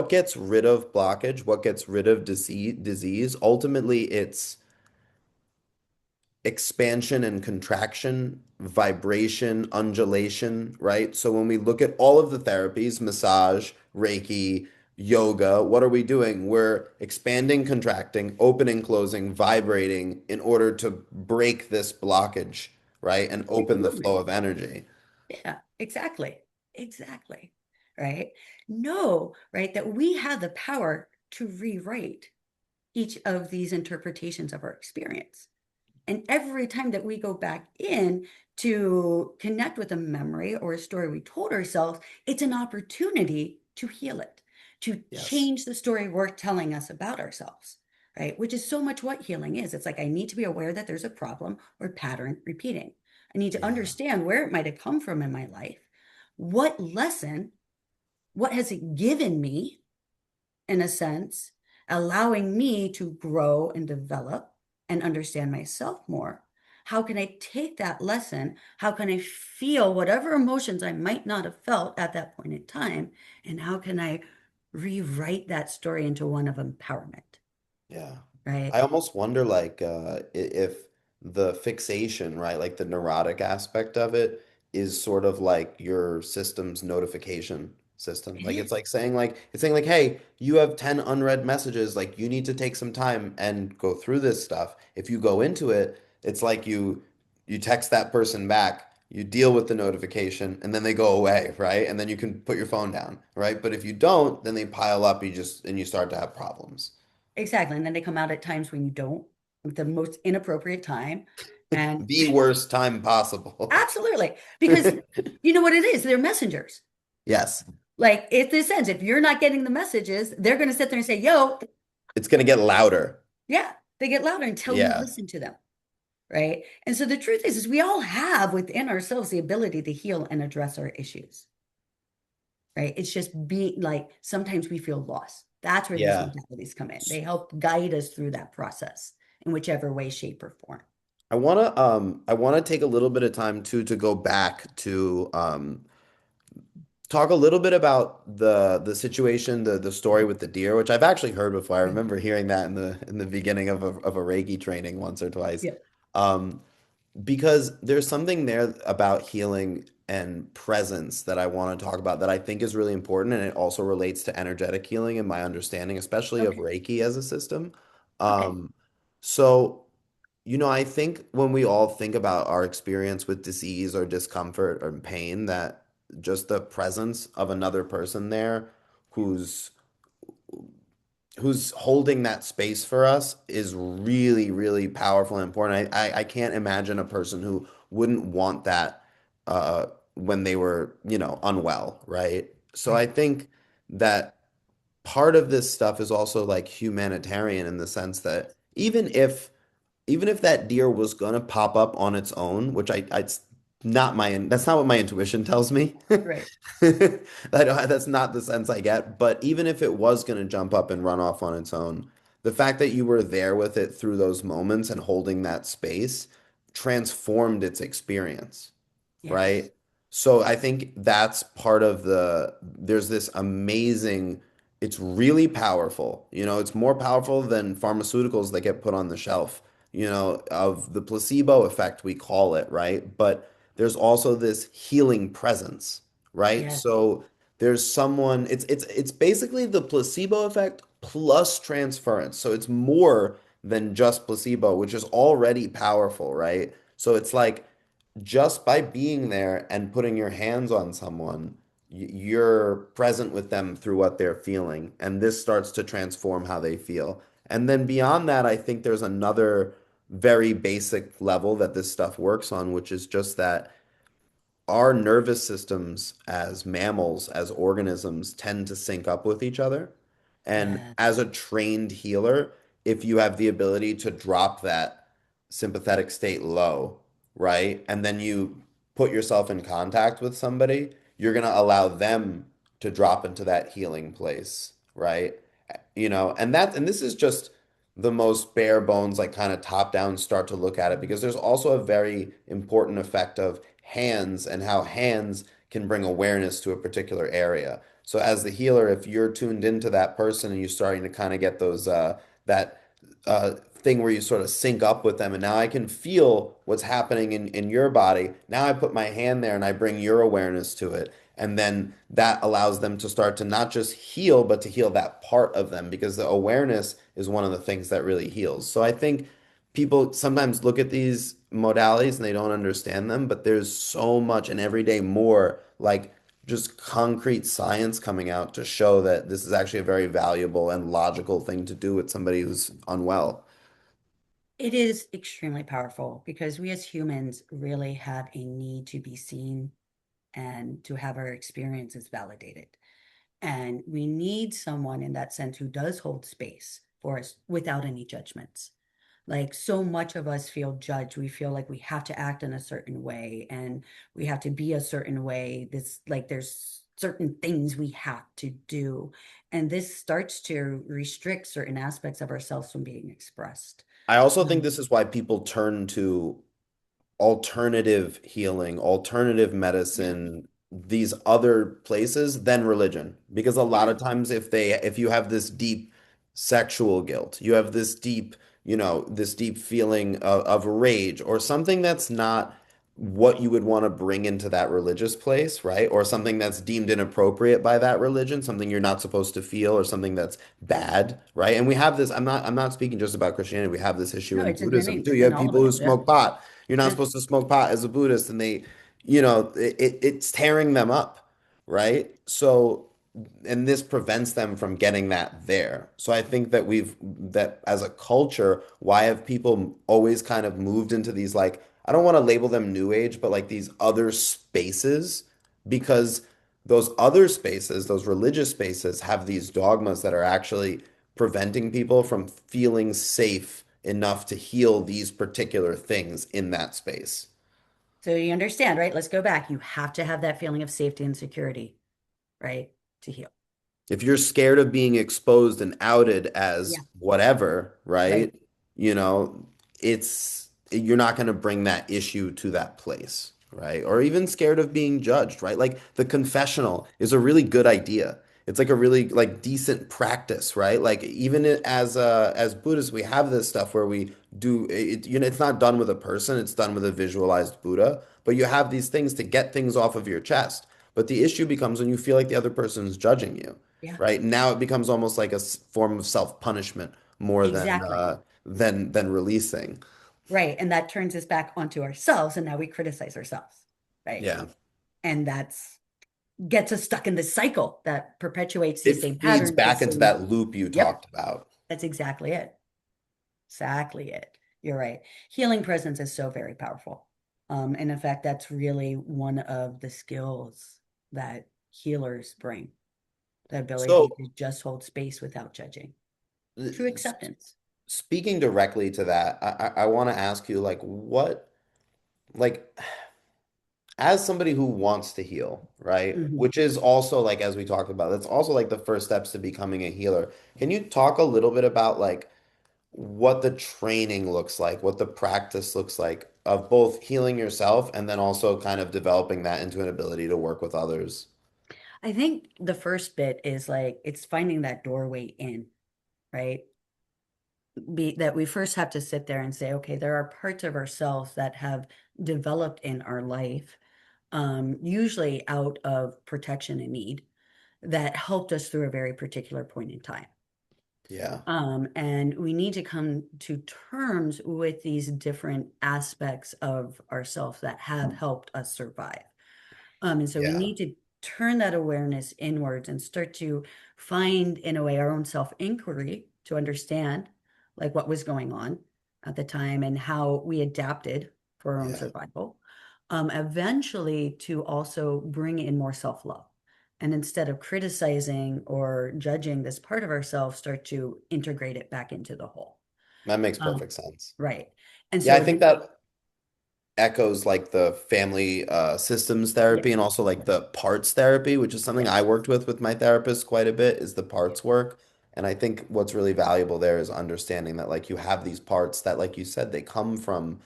gets rid of blockage, what gets rid of disease, ultimately it's expansion and contraction, vibration, undulation, right? So when we look at all of the therapies, massage, Reiki, yoga, what are we doing? We're expanding, contracting, opening, closing, vibrating in order to break this blockage, right? And Take a open the moment. flow of energy. Yeah, exactly. Exactly. Right. Know, right, that we have the power to rewrite each of these interpretations of our experience. And every time that we go back in to connect with a memory or a story we told ourselves, it's an opportunity to heal it. to Yes. change the story we're telling us about ourselves, right? Which is so much what healing is. It's like I need to be aware that there's a problem or pattern repeating. I need to Yeah. understand where it might have come from in my life. What lesson, what has it given me, in a sense, allowing me to grow and develop and understand myself more? How can I take that lesson? How can I feel whatever emotions I might not have felt at that point in time? And how can I rewrite that story into one of empowerment, Yeah. right? I almost wonder like if the fixation, right, like the neurotic aspect of it is sort of like your system's notification system. It Like is. it's saying like, hey, you have 10 unread messages, like you need to take some time and go through this stuff. If you go into it, it's like you text that person back, you deal with the notification, and then they go away, right? And then you can put your phone down, right? But if you don't, then they pile up, you start to have problems. Exactly. And then they come out at times when you don't, with the most inappropriate time. And The worst time possible. absolutely, because you know what it is? They're messengers. Yes, Like, if this ends, if you're not getting the messages, they're going to sit there and say, yo, it's going to get louder. yeah, they get louder until you Yeah. listen to them. Right. And so the truth is we all have within ourselves the ability to heal and address our issues. Right. It's just being like sometimes we feel lost. That's where these Yeah. modalities come in. They help guide us through that process in whichever way, shape, or form. I want to take a little bit of time too to go back to talk a little bit about the situation, the story with the deer, which I've actually heard before. I Yeah. remember hearing that in the beginning of a Reiki training once or twice. Yeah. Um, because there's something there about healing and presence that I want to talk about that I think is really important, and it also relates to energetic healing and my understanding, especially of Okay. Reiki as a system. Okay. Um, so, I think when we all think about our experience with disease or discomfort or pain, that just the presence of another person there who's who's holding that space for us is really, really powerful and important. I can't imagine a person who wouldn't want that when they were, unwell, right? So Right. I think that part of this stuff is also like humanitarian in the sense that even if that deer was gonna pop up on its own, which it's not that's not what my intuition tells me. Right. That's not the sense I get. But even if it was gonna jump up and run off on its own, the fact that you were there with it through those moments and holding that space transformed its experience, Yes. right? So I think that's part of there's this amazing, it's really powerful. It's more powerful than pharmaceuticals that get put on the shelf, of the placebo effect, we call it, right? But there's also this healing presence, right? Yes. So there's someone, it's basically the placebo effect plus transference. So it's more than just placebo, which is already powerful, right? So it's like just by being there and putting your hands on someone, you're present with them through what they're feeling, and this starts to transform how they feel. And then beyond that, I think there's another very basic level that this stuff works on, which is just that our nervous systems as mammals, as organisms, tend to sync up with each other. And Yes. as a trained healer, if you have the ability to drop that sympathetic state low, right? And then you put yourself in contact with somebody, you're going to allow them to drop into that healing place, right? And this is just the most bare bones, like kind of top down start to look at it, because there's also a very important effect of hands and how hands can bring awareness to a particular area. So as the healer, if you're tuned into that person and you're starting to kind of get that thing where you sort of sync up with them, and now I can feel what's happening in your body. Now I put my hand there and I bring your awareness to it. And then that allows them to start to not just heal, but to heal that part of them, because the awareness is one of the things that really heals. So I think people sometimes look at these modalities and they don't understand them, but there's so much and every day more like just concrete science coming out to show that this is actually a very valuable and logical thing to do with somebody who's unwell. It is extremely powerful because we as humans really have a need to be seen and to have our experiences validated. And we need someone in that sense who does hold space for us without any judgments. Like so much of us feel judged. We feel like we have to act in a certain way and we have to be a certain way. This, like, there's certain things we have to do. And this starts to restrict certain aspects of ourselves from being expressed. I also think Um, this is why people turn to alternative healing, alternative yeah. medicine, these other places than religion. Because a lot Yeah. of times if you have this deep sexual guilt, you have this deep, this deep feeling of rage or something that's not what you would want to bring into that religious place, right? Or something that's deemed inappropriate by that religion, something you're not supposed to feel or something that's bad, right? And we have this, I'm not speaking just about Christianity. We have this issue No, in it's in Buddhism many, too. it's You in have all of people who it. Yeah. smoke pot. You're not Yeah. supposed to smoke pot as a Buddhist, and it's tearing them up, right? So, and this prevents them from getting that there. So I think that as a culture, why have people always kind of moved into these like, I don't want to label them new age, but like these other spaces, because those other spaces, those religious spaces, have these dogmas that are actually preventing people from feeling safe enough to heal these particular things in that space. So you understand, right? Let's go back. You have to have that feeling of safety and security, right? To heal. If you're scared of being exposed and outed as Yeah. whatever, Right. right? You know, you're not going to bring that issue to that place, right? Or even scared of being judged, right? Like the confessional is a really good idea. It's like a really like decent practice, right? Like even as Buddhists, we have this stuff where we do it, it's not done with a person, it's done with a visualized Buddha, but you have these things to get things off of your chest. But the issue becomes when you feel like the other person is judging you, Yeah. right? Now it becomes almost like a form of self-punishment more than Exactly. than releasing. Right. And that turns us back onto ourselves. And now we criticize ourselves. Right. Yeah. And that's gets us stuck in this cycle that perpetuates these It same feeds patterns, back this into same, that loop you yep, talked about. that's exactly it. Exactly it. You're right. Healing presence is so very powerful. And in fact, that's really one of the skills that healers bring, the ability So, to just hold space without judging. uh, True s- acceptance. speaking directly to that, I want to ask you like like as somebody who wants to heal, right? Mhm. Which is also like as we talked about, that's also like the first steps to becoming a healer. Can you talk a little bit about like what the training looks like, what the practice looks like of both healing yourself and then also kind of developing that into an ability to work with others. I think the first bit is like it's finding that doorway in, right? That we first have to sit there and say, okay, there are parts of ourselves that have developed in our life, usually out of protection and need, that helped us through a very particular point in time. Yeah. And we need to come to terms with these different aspects of ourselves that have helped us survive. And so we Yeah. need to turn that awareness inwards and start to find, in a way, our own self-inquiry to understand like what was going on at the time and how we adapted for our own Yeah. survival. Eventually to also bring in more self-love. And instead of criticizing or judging this part of ourselves, start to integrate it back into the whole. That makes Um, perfect sense. right. And Yeah, so I think again, that echoes like the family systems yeah, therapy and also like the parts therapy, which is something I yes, worked with my therapist quite a bit, is the parts work. And I think what's really valuable there is understanding that like you have these parts that, like you said, they come from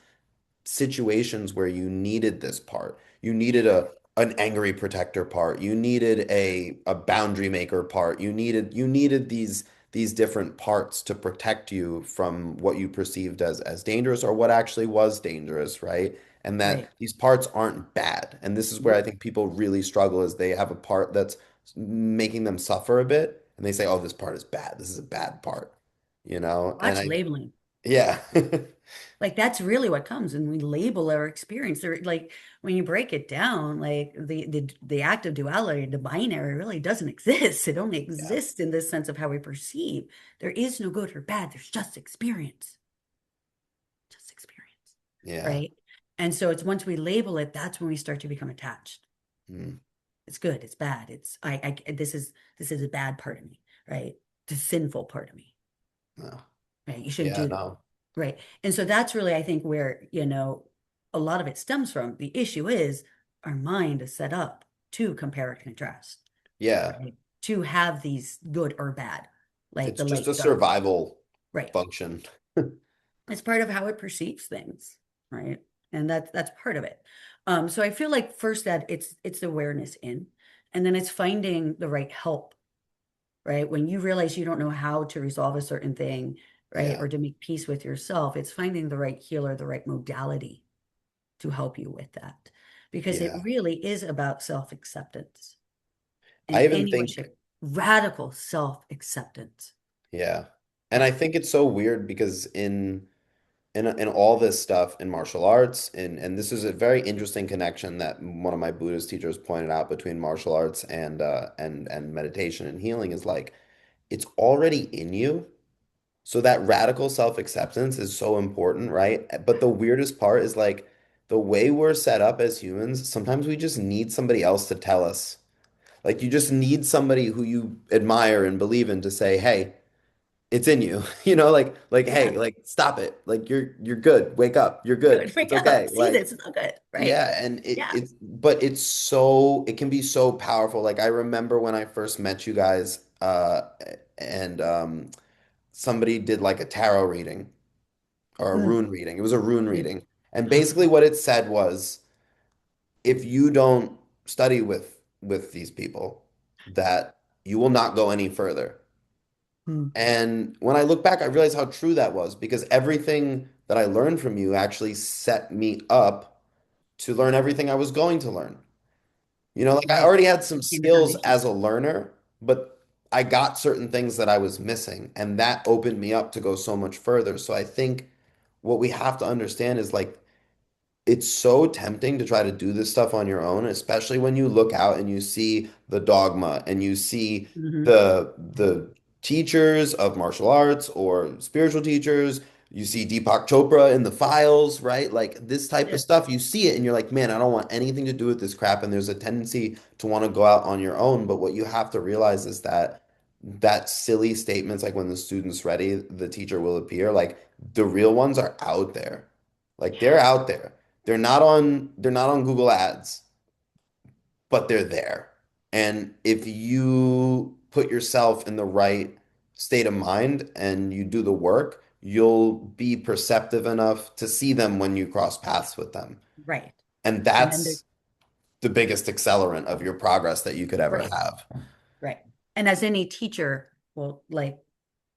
situations where you needed this part. You needed a an angry protector part. You needed a boundary maker part. You needed these different parts to protect you from what you perceived as dangerous or what actually was dangerous, right? And that right. these parts aren't bad. And this is where I Nope. think people really struggle is they have a part that's making them suffer a bit and they say, "Oh, this part is bad. This is a bad part." You know? And Watch labeling. yeah. Like that's really what comes when we label our experience. They're like when you break it down, like the act of duality, the binary really doesn't exist. It only Yeah. exists in this sense of how we perceive. There is no good or bad. There's just experience, Yeah. right? And so it's once we label it, that's when we start to become attached. Mm. It's good. It's bad. This is a bad part of me, right? The sinful part of me, No. right? You shouldn't Yeah, do that, no. right? And so that's really, I think, where, a lot of it stems from. The issue is our mind is set up to compare and contrast, Yeah. right? To have these good or bad, like It's the just light, a dark, survival right? function. It's part of how it perceives things, right? And that's part of it. So I feel like first that it's awareness in, and then it's finding the right help, right? When you realize you don't know how to resolve a certain thing, right, Yeah. or to make peace with yourself, it's finding the right healer, the right modality to help you with that, because it Yeah. really is about self-acceptance I in even any way, think, shape, radical self-acceptance. yeah. And I Yeah. think it's so weird because in all this stuff in martial arts, and this is a very interesting connection that one of my Buddhist teachers pointed out between martial arts and meditation and healing is like it's already in you. So that radical self-acceptance is so important, right? But the weirdest part is like the way we're set up as humans, sometimes we just need somebody else to tell us. Like you just need somebody who you admire and believe in to say, "Hey, it's in you." Like Yeah. hey, like stop it. Like you're good. Wake up. You're good. Good. It's Wake up. okay. See Like this. It's not good. Right. yeah, and Yeah. but it's so it can be so powerful. Like I remember when I first met you guys and somebody did like a tarot reading or a Mm, rune reading. It was a rune mm. reading. And basically what it said was if you don't study with these people, that you will not go any further. Mm. And when I look back, I realize how true that was because everything that I learned from you actually set me up to learn everything I was going to learn. Like I Right. already had some Became the skills foundation. as a learner, but I got certain things that I was missing, and that opened me up to go so much further. So I think what we have to understand is like it's so tempting to try to do this stuff on your own, especially when you look out and you see the dogma and you see Hmm. the teachers of martial arts or spiritual teachers. You see Deepak Chopra in the files, right? Like this type of Yeah. stuff, you see it and you're like, man, I don't want anything to do with this crap. And there's a tendency to want to go out on your own. But what you have to realize is that silly statements, like when the student's ready, the teacher will appear, like the real ones are out there. Like they're Yeah. out there. They're not on Google Ads, but they're there. And if you put yourself in the right state of mind and you do the work, you'll be perceptive enough to see them when you cross paths with them. Right. And And then there's that's the biggest accelerant of your progress that you could ever right. have. Right. And as any teacher will, like,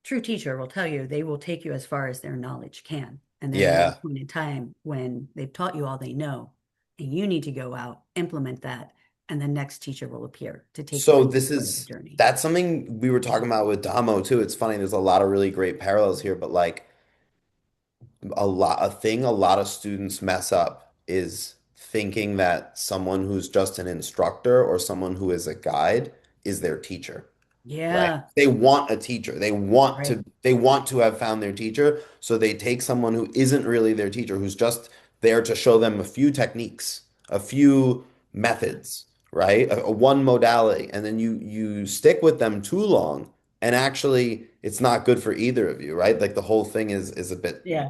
true teacher will tell you, they will take you as far as their knowledge can. And then there'll be a Yeah. point in time when they've taught you all they know, and you need to go out, implement that, and the next teacher will appear to take you So on this your is journey. that's something we were talking about with Damo too. It's funny, there's a lot of really great parallels here, but like a lot of students mess up is thinking that someone who's just an instructor or someone who is a guide is their teacher, right? Yeah. They want a teacher. Right. They want to have found their teacher, so they take someone who isn't really their teacher, who's just there to show them a few techniques, a few methods, right? A one modality, and then you stick with them too long, and actually it's not good for either of you, right? Like the whole thing is a bit Yeah.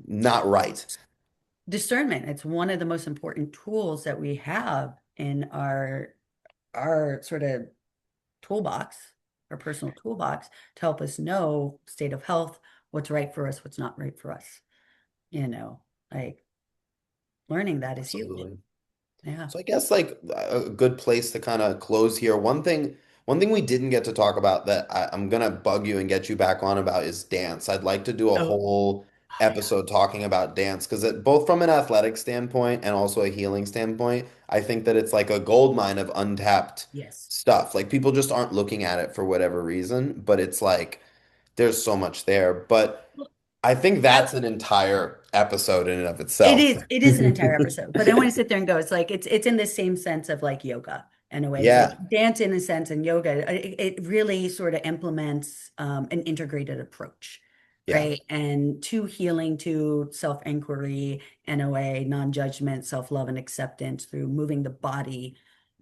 not right. Discernment. It's one of the most important tools that we have in our sort of toolbox, our personal toolbox, to help us know state of health, what's right for us, what's not right for us. You know, like learning that is huge. Absolutely. Yeah. So I guess like a good place to kind of close here. One thing we didn't get to talk about that I'm gonna bug you and get you back on about is dance. I'd like to do a Oh, whole oh yeah. episode talking about dance because both from an athletic standpoint and also a healing standpoint, I think that it's like a gold mine of untapped Yes. stuff. Like people just aren't looking at it for whatever reason, but it's like there's so much there. But Well, I think I, that's an entire episode in and of it itself. is. It is an entire episode, but I want to sit there and go. It's like it's in the same sense of like yoga in a way. It's like Yeah, dance in a sense, and yoga. It really sort of implements an integrated approach, yeah, right? And to healing, to self-inquiry in a way, non-judgment, self-love, and acceptance through moving the body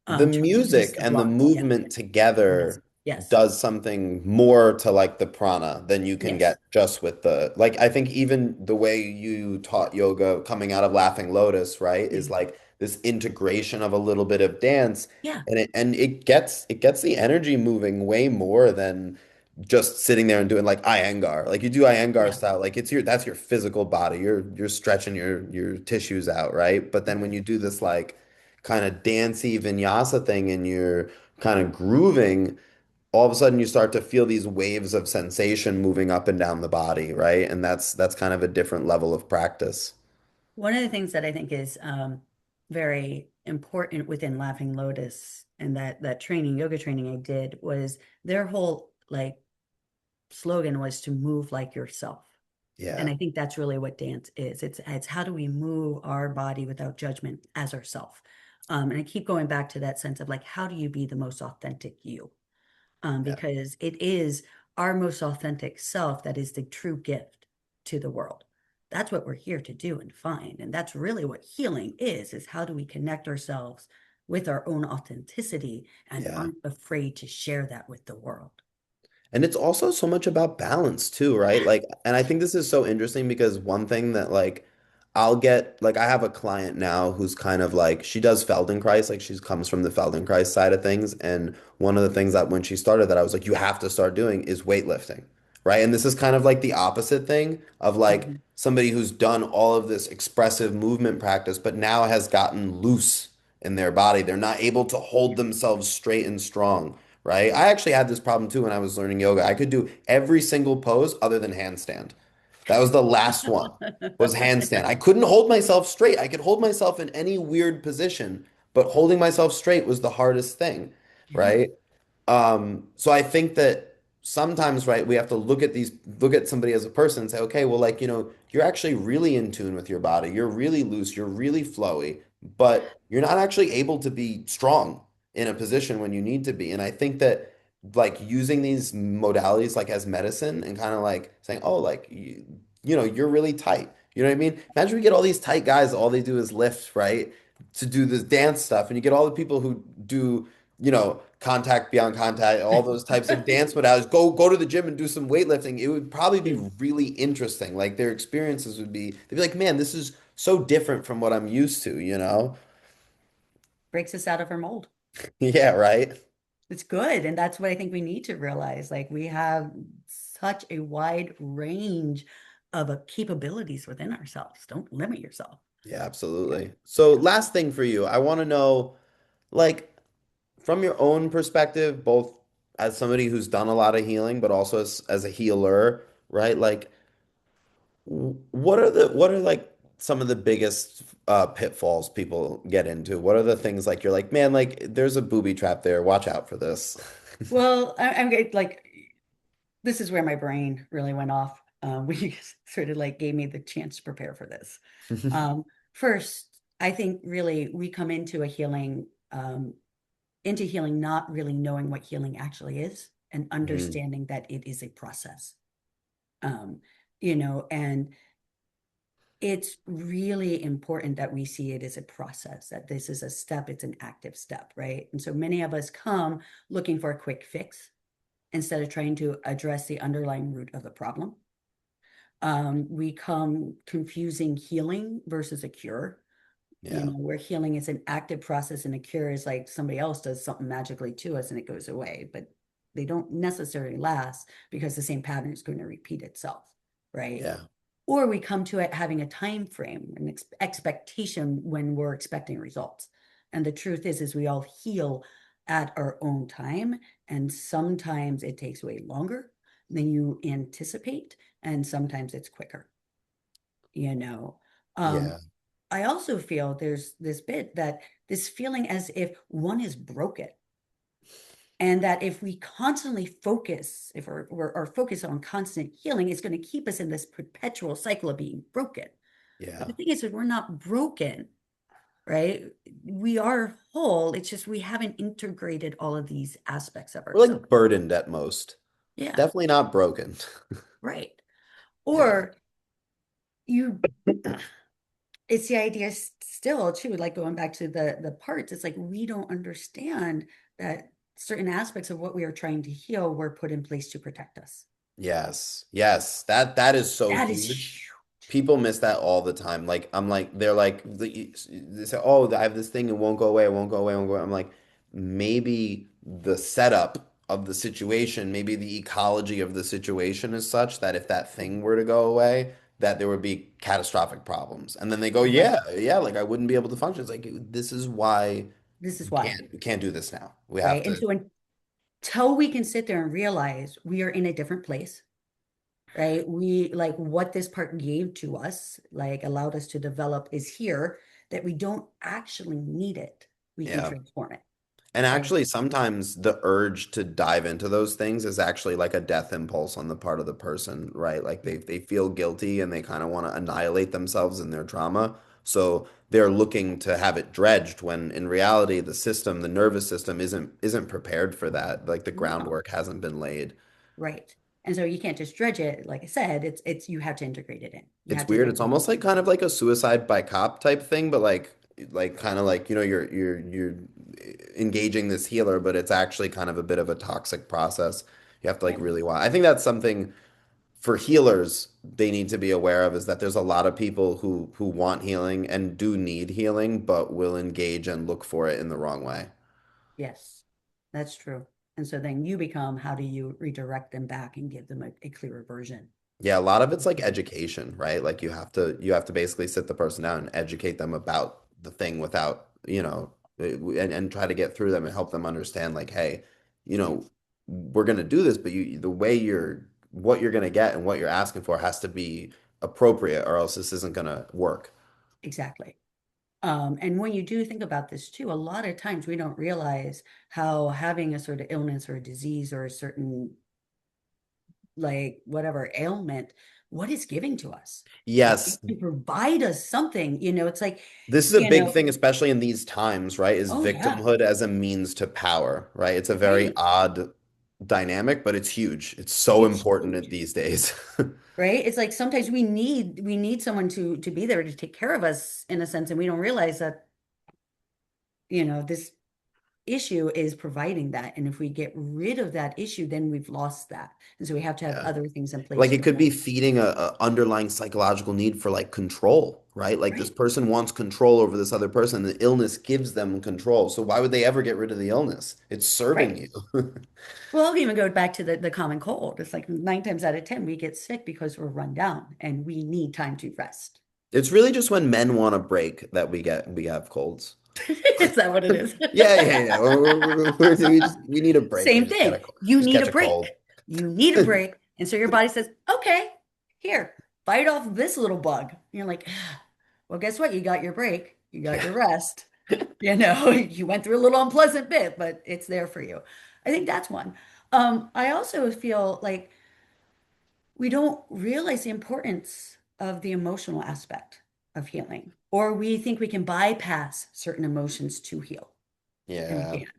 The to release music the and the block. Yeah. movement Yes. together Yes. does something more to like the prana than you can Yes. get just with the like I think even the way you taught yoga coming out of Laughing Lotus, right, Yeah. is like this integration of a little bit of dance Yeah. and it gets the energy moving way more than just sitting there and doing like Iyengar. Like you do Iyengar Yeah. style, like it's your that's your physical body. You're stretching your tissues out, right? But then when Yes. you do this like kind of dancey vinyasa thing and you're kind of grooving, all of a sudden you start to feel these waves of sensation moving up and down the body, right? And that's kind of a different level of practice. One of the things that I think is very important within Laughing Lotus and that training, yoga training I did was their whole like slogan was to move like yourself. And Yeah, I think that's really what dance is. It's how do we move our body without judgment as ourself. And I keep going back to that sense of like, how do you be the most authentic you? yeah, Because it is our most authentic self that is the true gift to the world. That's what we're here to do and find. And that's really what healing is how do we connect ourselves with our own authenticity and yeah. aren't afraid to share that with the world. And it's also so much about balance too, right? Yeah. Like, and I think this is so interesting because one thing that like I'll get like I have a client now who's kind of like she does Feldenkrais, like she comes from the Feldenkrais side of things. And one of the things that when she started that I was like, you have to start doing is weightlifting, right? And this is kind of like the opposite thing of like Mhm. somebody who's done all of this expressive movement practice, but now has gotten loose in their body. They're not able to hold themselves straight and strong, right? I actually had this problem too when I was learning yoga. I could do every single pose other than handstand. That was the last one, was handstand. I couldn't hold myself straight. I could hold myself in any weird position, but holding myself straight was the hardest thing, Yeah. right? So I think that sometimes, right, we have to look at somebody as a person and say, okay, well, like, you're actually really in tune with your body. You're really loose. You're really flowy, but you're not actually able to be strong in a position when you need to be. And I think that like using these modalities like as medicine and kind of like saying, oh, like, you're really tight. You know what I mean? Imagine we get all these tight guys, all they do is lift, right? To do this dance stuff. And you get all the people who do contact beyond contact, all those types of dance modalities. Go to the gym and do some weightlifting. It would probably be Yeah. really interesting. Like their experiences would be, they'd be like, man, this is so different from what I'm used to, you know? Breaks us out of our mold. Yeah, right. It's good. And that's what I think we need to realize. Like we have such a wide range of capabilities within ourselves. Don't limit yourself. Yeah, Yeah. absolutely. So Yeah. last thing for you, I want to know, like, from your own perspective, both as somebody who's done a lot of healing, but also as a healer, right? Like, what are like some of the biggest pitfalls people get into? What are the things like you're like, man, like there's a booby trap there. Watch out for this. Well, like this is where my brain really went off. We sort of like gave me the chance to prepare for this. Um, First, I think really we come into healing not really knowing what healing actually is and Mhm. understanding that it is a process. Um, and it's really important that we see it as a process, that this is a step, it's an active step, right? And so many of us come looking for a quick fix instead of trying to address the underlying root of the problem. We come confusing healing versus a cure. Yeah. Where healing is an active process and a cure is like somebody else does something magically to us and it goes away, but they don't necessarily last because the same pattern is going to repeat itself, right? Yeah. Or we come to it having a time frame, an expectation when we're expecting results. And the truth is we all heal at our own time. And sometimes it takes way longer than you anticipate, and sometimes it's quicker, you know. Um, Yeah. I also feel there's this bit that this feeling as if one is broken. And that if we constantly focus, if we're focused on constant healing, it's going to keep us in this perpetual cycle of being broken. But Yeah. the thing is that we're not broken, right? We are whole. It's just we haven't integrated all of these aspects of We're ourselves. like burdened at most. Yeah, Definitely not broken. right. Yeah. Or you it's the idea still too, like going back to the parts, it's like we don't understand that certain aspects of what we are trying to heal were put in place to protect us. Yes. Yes. That is so That is huge. huge. People miss that all the time. Like I'm like they're like they say, "Oh, I have this thing, it won't go away, it won't go away, it won't go away." I'm like, maybe the setup of the situation, maybe the ecology of the situation is such that if that thing were to go away, that there would be catastrophic problems. And then they go, "Yeah, Right. yeah, like I wouldn't be able to function." It's like this is why This is why, we can't do this now. We have right? And to. so until we can sit there and realize we are in a different place, right? We like what this part gave to us, like allowed us to develop is here, that we don't actually need it. We can Yeah. transform it, And right? actually, sometimes the urge to dive into those things is actually like a death impulse on the part of the person, right? Like Yeah. they feel guilty and they kind of want to annihilate themselves in their trauma. So they're looking to have it dredged when in reality the system, the nervous system isn't prepared for that. Like the No, groundwork hasn't been laid. right. And so you can't just dredge it. Like I said, it's you have to integrate it in. You It's have to weird. take It's it almost like kind of like a suicide by cop type thing, but like kind of like, you're engaging this healer, but it's actually kind of a bit of a toxic process. You have to like in. really watch. I think that's something for healers they need to be aware of is that there's a lot of people who want healing and do need healing, but will engage and look for it in the wrong way. Yes, that's true. And so then you become, how do you redirect them back and give them a clearer version? Yeah, a lot of it's like education, right? Like you have to basically sit the person down and educate them about the thing without, and try to get through them and help them understand like, hey, we're gonna do this, but the way what you're gonna get and what you're asking for has to be appropriate, or else this isn't gonna work. Exactly. And when you do think about this too, a lot of times we don't realize how having a sort of illness or a disease or a certain, like whatever ailment, what it's giving to us. Like Yes, it can provide us something, it's like, this is a you big know, thing, especially in these times, right? Is oh yeah, victimhood as a means to power, right? It's a very right. odd dynamic, but it's huge. It's so It's important huge, these days. right? It's like sometimes we need someone to be there to take care of us in a sense, and we don't realize that, this issue is providing that. And if we get rid of that issue, then we've lost that. And so we have to have Yeah. other things in place Like to it could be prevent. feeding a underlying psychological need for like control, right? Like this Right, person wants control over this other person. The illness gives them control. So why would they ever get rid of the illness? It's serving right. you. Well, I'll even go back to the common cold. It's like 9 times out of 10, we get sick because we're run down and we need time to rest. It's really just when men want a break that we have colds. Is that what it is? Yeah, yeah, yeah. We need a break. We Same just get thing. You just need a catch a break. cold. You need a break. And so your body says, okay, here, bite off this little bug. And you're like, "Ah, well, guess what? You got your break. You got Yeah. your rest. You went through a little unpleasant bit, but it's there for you. I think that's one. I also feel like we don't realize the importance of the emotional aspect of healing, or we think we can bypass certain emotions to heal, and we Yeah. can't,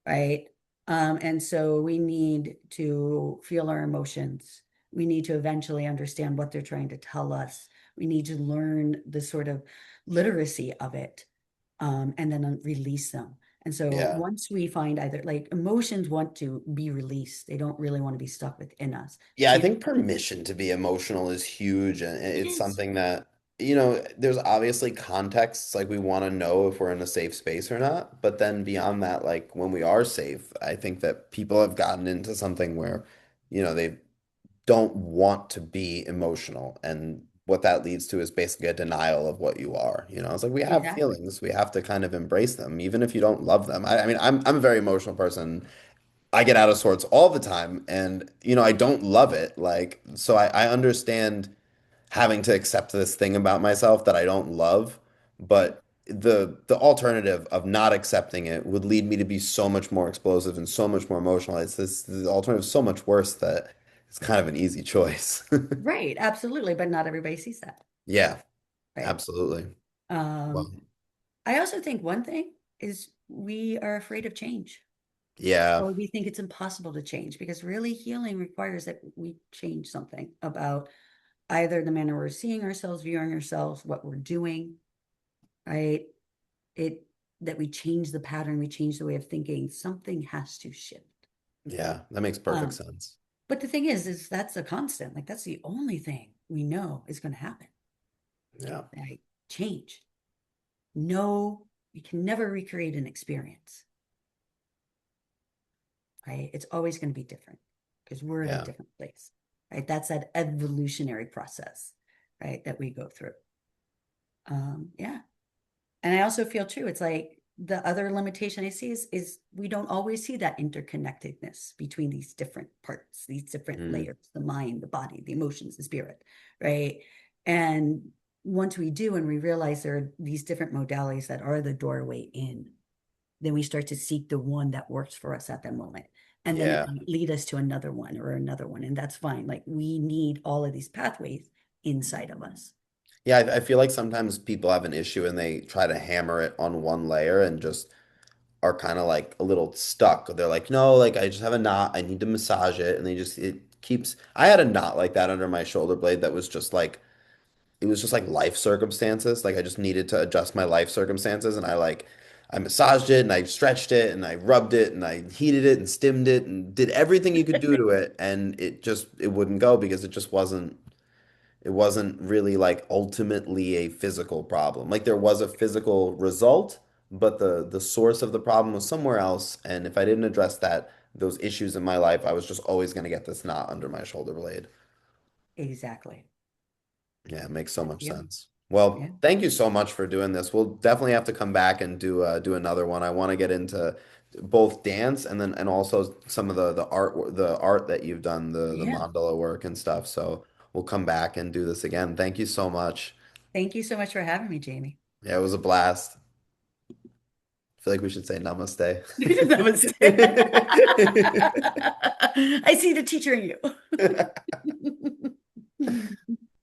right? And so we need to feel our emotions. We need to eventually understand what they're trying to tell us. We need to learn the sort of literacy of it, and then release them. And so Yeah. once we find either like emotions want to be released, they don't really want to be stuck within us. Yeah, I Feel think permission to be emotional is huge, and it it's is. something that, there's obviously contexts like we want to know if we're in a safe space or not, but then beyond that, like when we are safe, I think that people have gotten into something where, they don't want to be emotional, and what that leads to is basically a denial of what you are. It's like we have Exactly. feelings, we have to kind of embrace them, even if you don't love them. I mean, I'm a very emotional person. I get out of sorts all the time and I don't love it. Like, so I understand having to accept this thing about myself that I don't love, Right. but the alternative of not accepting it would lead me to be so much more explosive and so much more emotional. The alternative is so much worse that it's kind of an easy choice. Right. Absolutely. But not everybody sees that. Yeah, Right. absolutely. Um, Well, I also think one thing is we are afraid of change, yeah. or we think it's impossible to change, because really healing requires that we change something about either the manner we're seeing ourselves, viewing ourselves, what we're doing. right? It that we change the pattern, we change the way of thinking, something has to shift. Yeah, that makes perfect Um, sense. but the thing is that's a constant. Like that's the only thing we know is going to happen. Yeah, Right? Change. No, you can never recreate an experience, right? It's always going to be different because we're at a yeah, different place, right? That's that evolutionary process, right? That we go through. Yeah. And I also feel too, it's like the other limitation I see is we don't always see that interconnectedness between these different parts, these different mm, layers, the mind, the body, the emotions, the spirit, right? And once we do and we realize there are these different modalities that are the doorway in, then we start to seek the one that works for us at that moment. And then it yeah. might lead us to another one or another one. And that's fine. Like we need all of these pathways inside of us. Yeah, I feel like sometimes people have an issue and they try to hammer it on one layer and just are kind of like a little stuck. They're like, no, like I just have a knot. I need to massage it. And it keeps, I had a knot like that under my shoulder blade that was just like, it was just like life circumstances. Like I just needed to adjust my life circumstances. And I massaged it and I stretched it and I rubbed it and I heated it and stimmed it and did everything you could do to it. And it wouldn't go because it wasn't really like ultimately a physical problem. Like there was a physical result, but the source of the problem was somewhere else. And if I didn't address those issues in my life, I was just always going to get this knot under my shoulder blade. Exactly. Yeah, it makes so much Yeah. sense. Well, Yeah. thank you so much for doing this. We'll definitely have to come back and do another one. I want to get into both dance and also some of the art that you've done, the Yeah. mandala work and stuff. So we'll come back and do this again. Thank you so much. Thank you so much for having me, Jamie. Yeah, it was a blast. I feel like we should say namaste. That was I see the teacher in you.